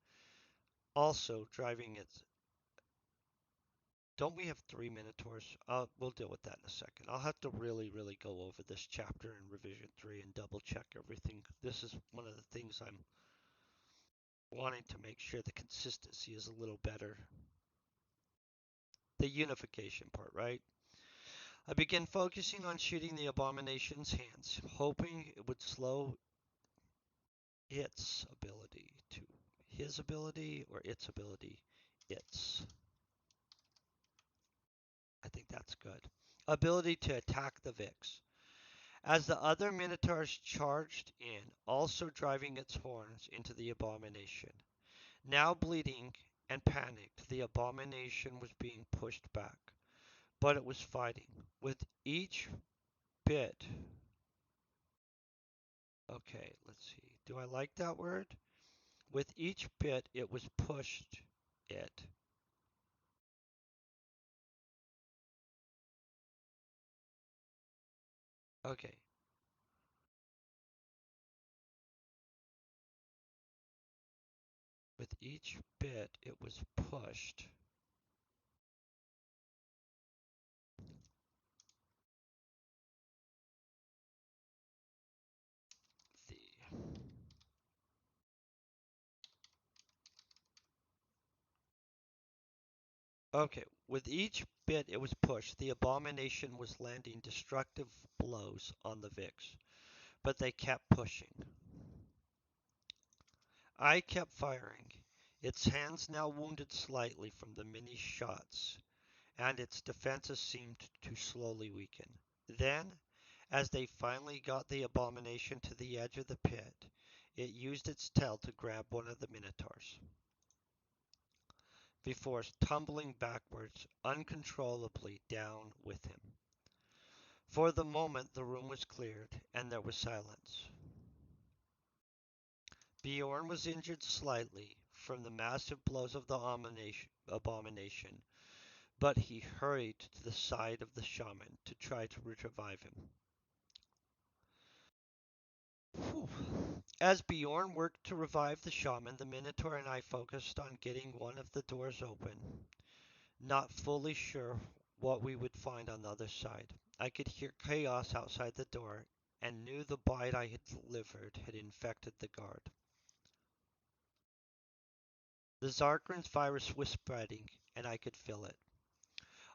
also driving its. Don't we have three minotaurs? We'll deal with that in a second. I'll have to really go over this chapter in revision 3 and double check everything. This is one of the things I'm wanting to make sure the consistency is a little better. The unification part, right? I began focusing on shooting the abomination's hands, hoping it would slow its ability to his ability or its ability. Its. I think that's good. Ability to attack the Vix. As the other minotaurs charged in, also driving its horns into the abomination. Now bleeding and panicked, the abomination was being pushed back, but it was fighting. With each bit. Okay, let's see. Do I like that word? With each bit, it was pushed it. Okay. With each bit it was pushed, the Okay, with each bit it was pushed, the abomination was landing destructive blows on the Vix, but they kept pushing. I kept firing. Its hands now wounded slightly from the many shots, and its defenses seemed to slowly weaken. Then, as they finally got the abomination to the edge of the pit, it used its tail to grab one of the minotaurs, before tumbling backwards uncontrollably down with him. For the moment the room was cleared, and there was silence. Bjorn was injured slightly from the massive blows of the abomination, but he hurried to the side of the shaman to try to revive him. Whew. As Bjorn worked to revive the shaman, the Minotaur and I focused on getting one of the doors open, not fully sure what we would find on the other side. I could hear chaos outside the door and knew the bite I had delivered had infected the guard. The Zarkran's virus was spreading, and I could feel it.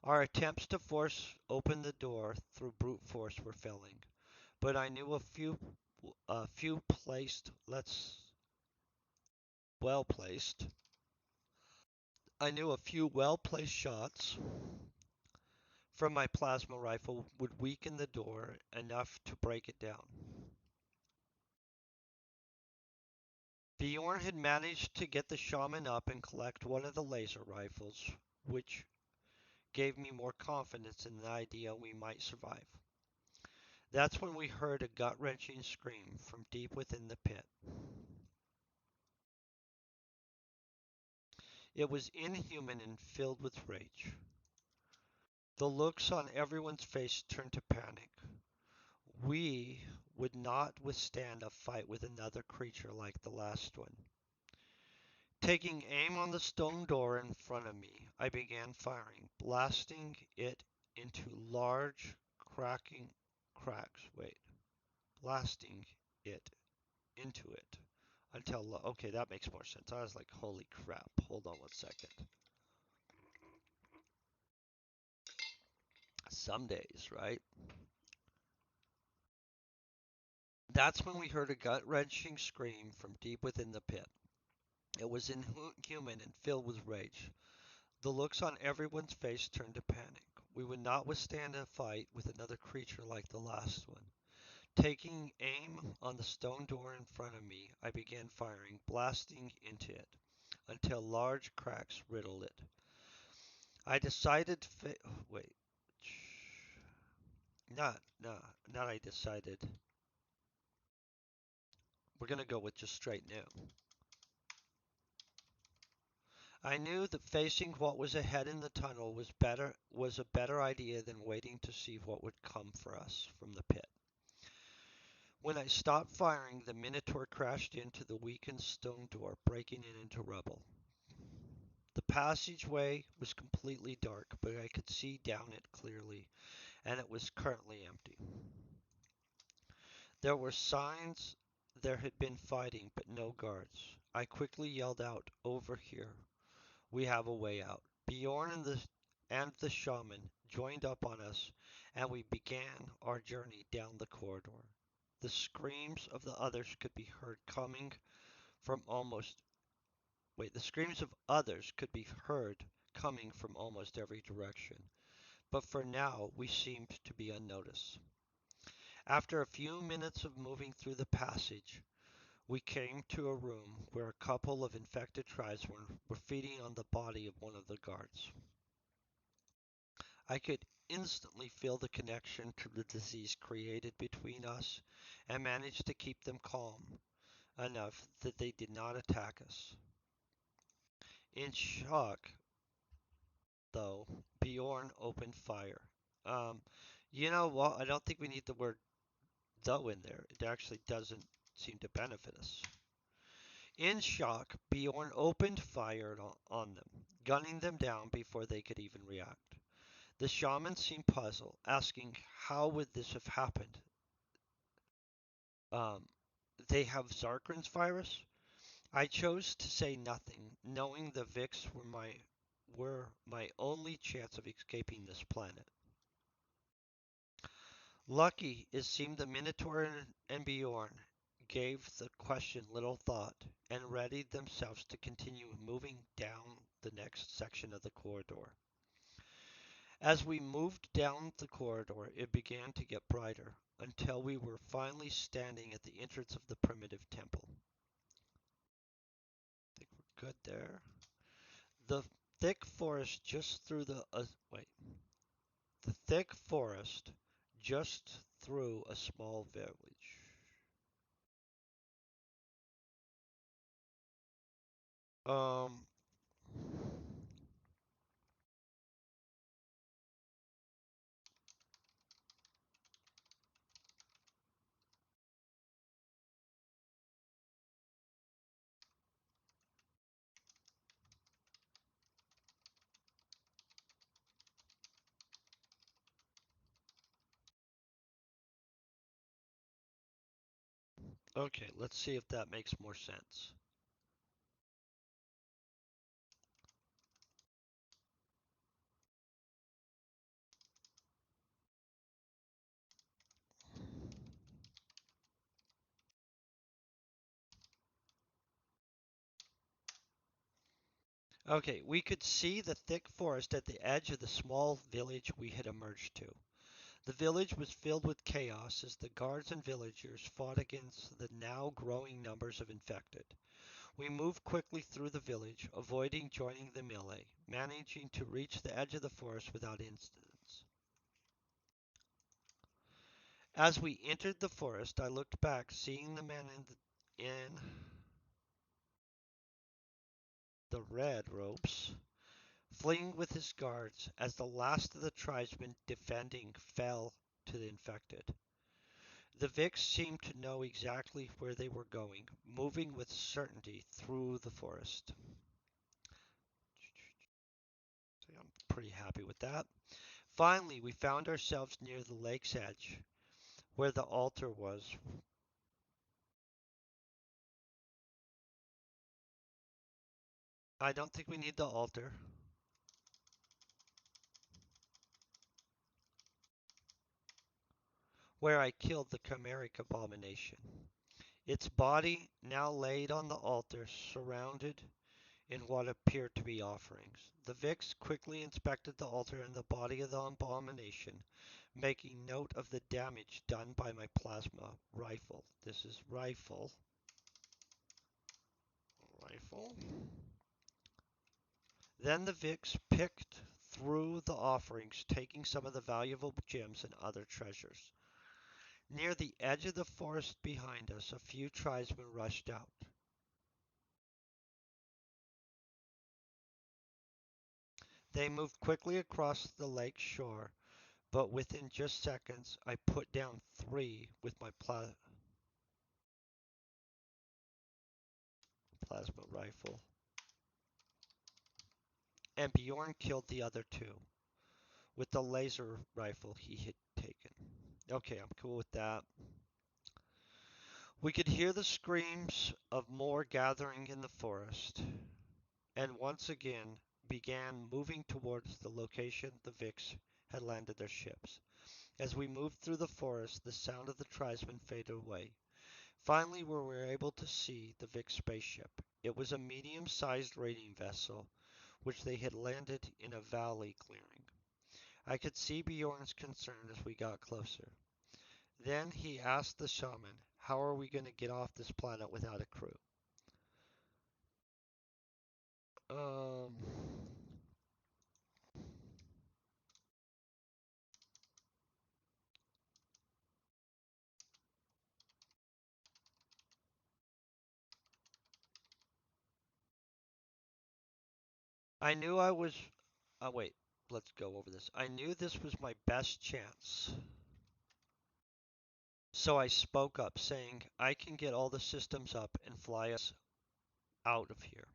Our attempts to force open the door through brute force were failing, but I knew a few placed, let's well placed. I knew a few well placed shots from my plasma rifle would weaken the door enough to break it down. Bjorn had managed to get the shaman up and collect one of the laser rifles, which gave me more confidence in the idea we might survive. That's when we heard a gut-wrenching scream from deep within the pit. It was inhuman and filled with rage. The looks on everyone's face turned to panic. We would not withstand a fight with another creature like the last one. Taking aim on the stone door in front of me, I began firing, blasting it into large cracking cracks. Wait, blasting it into it until okay, that makes more sense. I was like, holy crap. Hold on one second. Some days, right? That's when we heard a gut-wrenching scream from deep within the pit. It was inhuman and filled with rage. The looks on everyone's face turned to panic. We would not withstand a fight with another creature like the last one. Taking aim on the stone door in front of me, I began firing, blasting into it until large cracks riddled it. I decided to wait. Not I decided. We're gonna go with just straight new. I knew that facing what was ahead in the tunnel was a better idea than waiting to see what would come for us from the pit. When I stopped firing, the Minotaur crashed into the weakened stone door, breaking it into rubble. The passageway was completely dark, but I could see down it clearly, and it was currently empty. There were signs there had been fighting, but no guards. I quickly yelled out, "Over here. We have a way out." Bjorn and the shaman joined up on us, and we began our journey down the corridor. The screams of the others could be heard coming from almost the screams of others could be heard coming from almost every direction, but for now we seemed to be unnoticed. After a few minutes of moving through the passage, we came to a room where a couple of infected tribesmen were feeding on the body of one of the guards. I could instantly feel the connection to the disease created between us and managed to keep them calm enough that they did not attack us. In shock, though, Bjorn opened fire. Um, you know what? I don't think we need the word. though in there, it actually doesn't seem to benefit us. In shock, Bjorn opened fire on them, gunning them down before they could even react. The shaman seemed puzzled, asking how would this have happened. Um, they have Zarkran's virus? I chose to say nothing, knowing the Vix were my only chance of escaping this planet. Lucky, it seemed the Minotaur and Bjorn gave the question little thought and readied themselves to continue moving down the next section of the corridor. As we moved down the corridor, it began to get brighter until we were finally standing at the entrance of the primitive temple. I think we're good there. The thick forest just through the wait. The thick forest just through a small village. Um, okay, let's see if that makes more sense. Okay, we could see the thick forest at the edge of the small village we had emerged to. The village was filled with chaos as the guards and villagers fought against the now growing numbers of infected. We moved quickly through the village, avoiding joining the melee, managing to reach the edge of the forest without incidents. As we entered the forest, I looked back, seeing the man in the red robes fleeing with his guards as the last of the tribesmen defending fell to the infected. The Vix seemed to know exactly where they were going, moving with certainty through the forest. I'm pretty happy with that. Finally, we found ourselves near the lake's edge, where the altar was. I don't think we need the altar. Where I killed the chimeric abomination. Its body now laid on the altar, surrounded in what appeared to be offerings. The Vix quickly inspected the altar and the body of the abomination, making note of the damage done by my plasma rifle. This is rifle. Rifle. Then the Vix picked through the offerings, taking some of the valuable gems and other treasures. Near the edge of the forest behind us, a few tribesmen rushed out. They moved quickly across the lake shore, but within just seconds I put down three with my plasma rifle, and Bjorn killed the other two with the laser rifle he had taken. Okay, I'm cool with that. We could hear the screams of more gathering in the forest, and once again began moving towards the location the Vix had landed their ships. As we moved through the forest, the sound of the tribesmen faded away. Finally, we were able to see the Vic spaceship. It was a medium-sized raiding vessel, which they had landed in a valley clearing. I could see Bjorn's concern as we got closer. Then he asked the shaman, "How are we going to get off this planet without a crew?" Um, I knew I was. Wait, let's go over this. I knew this was my best chance. So I spoke up, saying, I can get all the systems up and fly us out of here.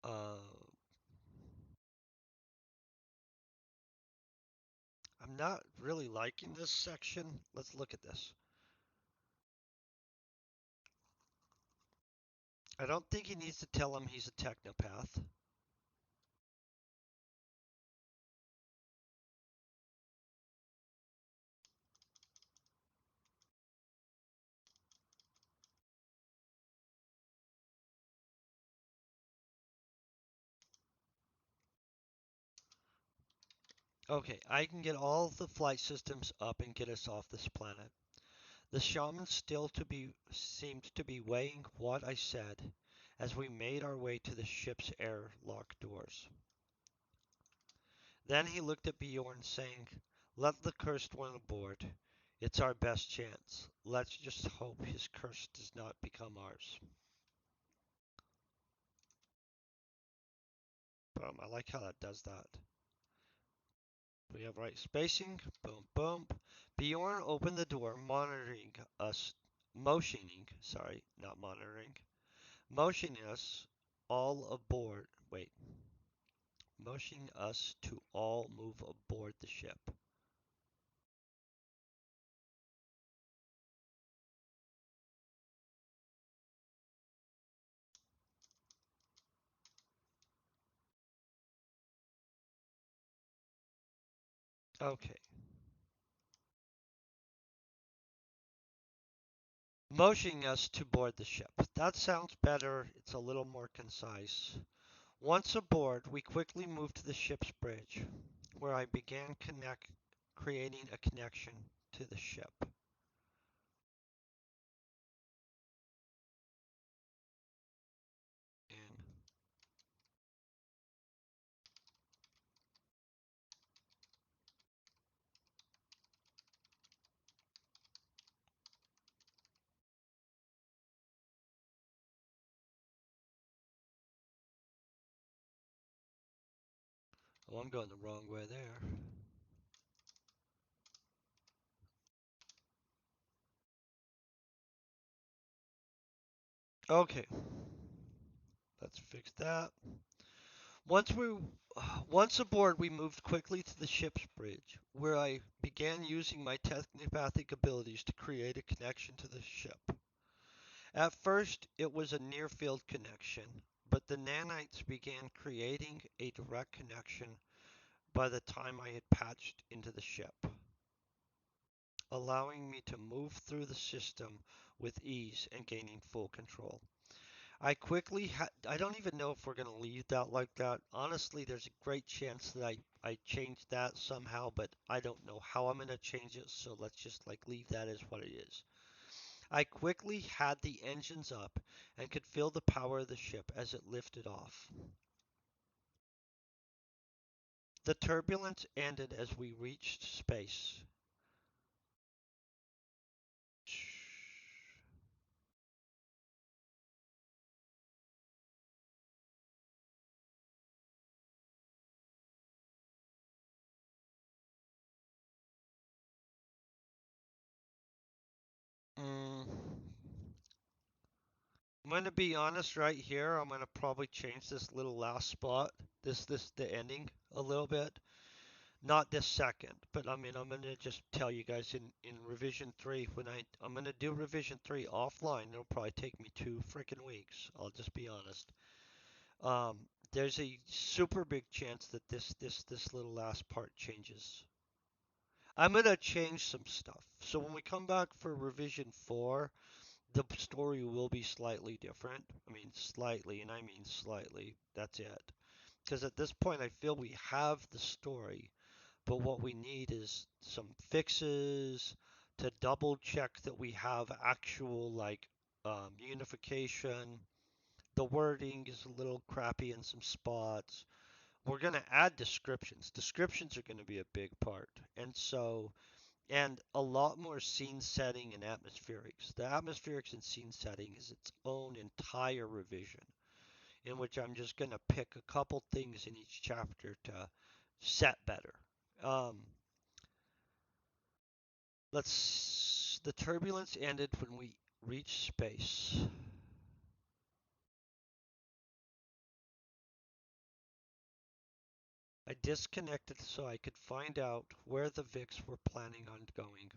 Uh, I'm not really liking this section. Let's look at this. I don't think he needs to tell him he's a technopath. Okay, I can get all the flight systems up and get us off this planet. The shaman still to be seemed to be weighing what I said as we made our way to the ship's airlock doors. Then he looked at Bjorn, saying, Let the cursed one aboard. It's our best chance. Let's just hope his curse does not become ours. Boom, I like how that does that. We have right spacing. Boom, boom. Bjorn opened the door, monitoring us, not monitoring, motioning us all aboard. Wait, motioning us to all move aboard the ship. Okay. Motioning us to board the ship. That sounds better. It's a little more concise. Once aboard, we quickly moved to the ship's bridge, where I began creating a connection to the ship. And oh, I'm going the wrong way there. Okay, let's fix that. Once we once aboard, we moved quickly to the ship's bridge, where I began using my telepathic abilities to create a connection to the ship. At first, it was a near-field connection, but the nanites began creating a direct connection by the time I had patched into the ship, allowing me to move through the system with ease and gaining full control. I don't even know if we're going to leave that like that. Honestly, there's a great chance that I changed that somehow, but I don't know how I'm going to change it, so let's just like leave that as what it is. I quickly had the engines up and could feel the power of the ship as it lifted off. The turbulence ended as we reached space. Mm. I'm gonna be honest right here. I'm gonna probably change this little last spot, the ending a little bit. Not this second, but I mean I'm gonna just tell you guys in revision three when I'm gonna do revision three offline. It'll probably take me 2 freaking weeks. I'll just be honest. There's a super big chance that this little last part changes. I'm gonna change some stuff. So when we come back for revision four, the story will be slightly different. I mean, slightly, and I mean slightly. That's it. Because at this point, I feel we have the story, but what we need is some fixes to double check that we have actual, like, unification. The wording is a little crappy in some spots. We're going to add descriptions. Descriptions are going to be a big part. And a lot more scene setting and atmospherics. The atmospherics and scene setting is its own entire revision, in which I'm just going to pick a couple things in each chapter to set better. Um, The turbulence ended when we reached space. I disconnected so I could find out where the Vics were planning on going.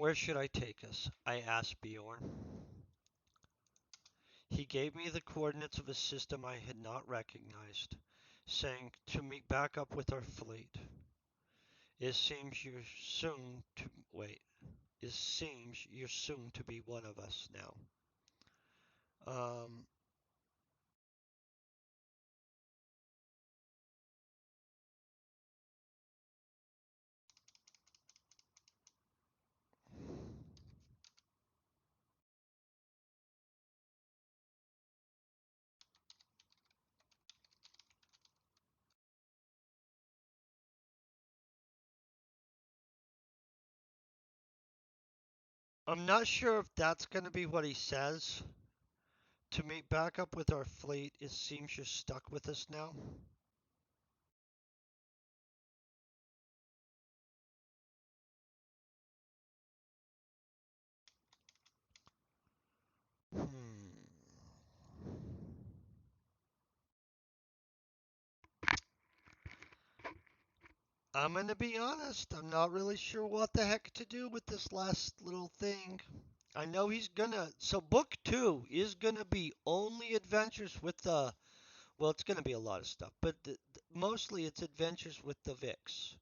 Where should I take us? I asked Bjorn. He gave me the coordinates of a system I had not recognized, saying to meet back up with our fleet. It seems you're soon to wait. It seems you're soon to be one of us now. Um, I'm not sure if that's going to be what he says. To meet back up with our fleet, it seems you're stuck with us now. Hmm. I'm gonna be honest, I'm not really sure what the heck to do with this last little thing. I know he's gonna. So, book two is gonna be only adventures with the. Well, it's gonna be a lot of stuff, but mostly it's adventures with the Vix.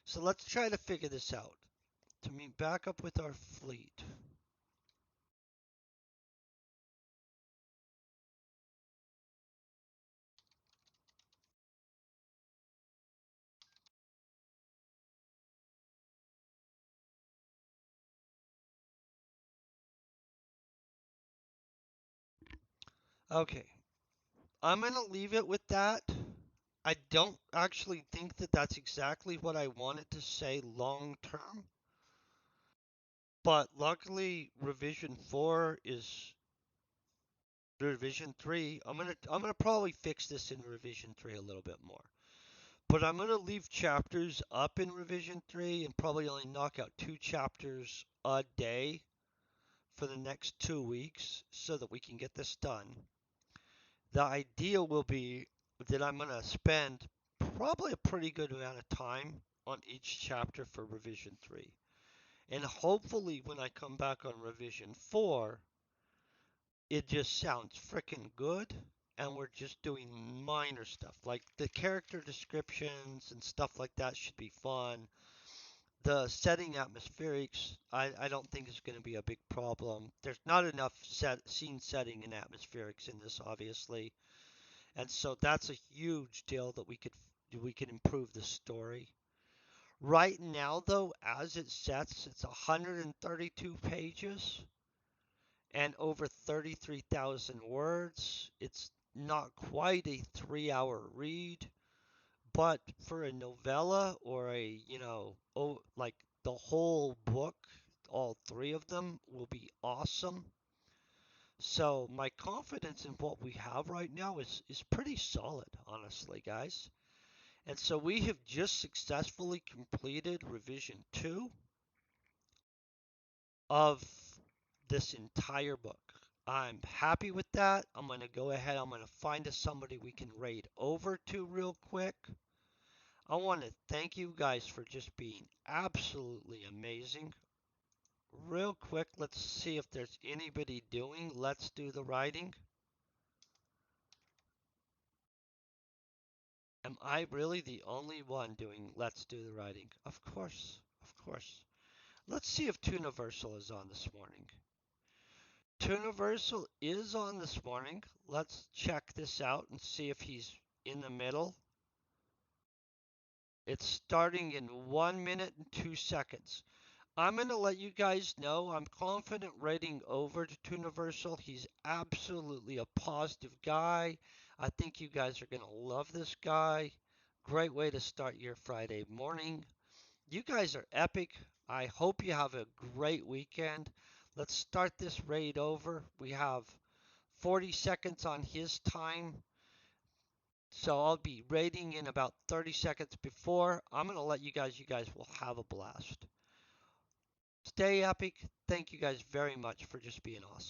So, let's try to figure this out. To meet back up with our fleet. Okay, I'm gonna leave it with that. I don't actually think that that's exactly what I wanted to say long term, but luckily revision 4 is revision 3. I'm gonna probably fix this in revision 3 a little bit more. But I'm gonna leave chapters up in revision 3 and probably only knock out 2 chapters a day for the next 2 weeks so that we can get this done. The idea will be that I'm gonna spend probably a pretty good amount of time on each chapter for revision 3. And hopefully when I come back on revision 4, it just sounds freaking good and we're just doing minor stuff like the character descriptions and stuff like that should be fun. The setting atmospherics I don't think is going to be a big problem. There's not enough scene setting and atmospherics in this obviously, and so that's a huge deal that we could improve the story. Right now though, as it sets, it's 132 pages and over 33,000 words. It's not quite a 3 hour read, but for a novella or like the whole book, all three of them will be awesome. So my confidence in what we have right now is pretty solid, honestly, guys. And so we have just successfully completed revision 2 of this entire book. I'm happy with that. I'm going to go ahead. I'm going to find us somebody we can raid over to real quick. I want to thank you guys for just being absolutely amazing. Real quick, let's see if there's anybody doing Let's Do the Writing. Am I really the only one doing Let's Do the Writing? Of course, of course. Let's see if Tuniversal is on this morning. Tuniversal is on this morning. Let's check this out and see if he's in the middle. It's starting in 1 minute and 2 seconds. I'm gonna let you guys know I'm confident rating over to Universal. He's absolutely a positive guy. I think you guys are gonna love this guy. Great way to start your Friday morning. You guys are epic. I hope you have a great weekend. Let's start this raid over. We have 40 seconds on his time. So I'll be raiding in about 30 seconds before. I'm going to let you guys will have a blast. Stay epic. Thank you guys very much for just being awesome.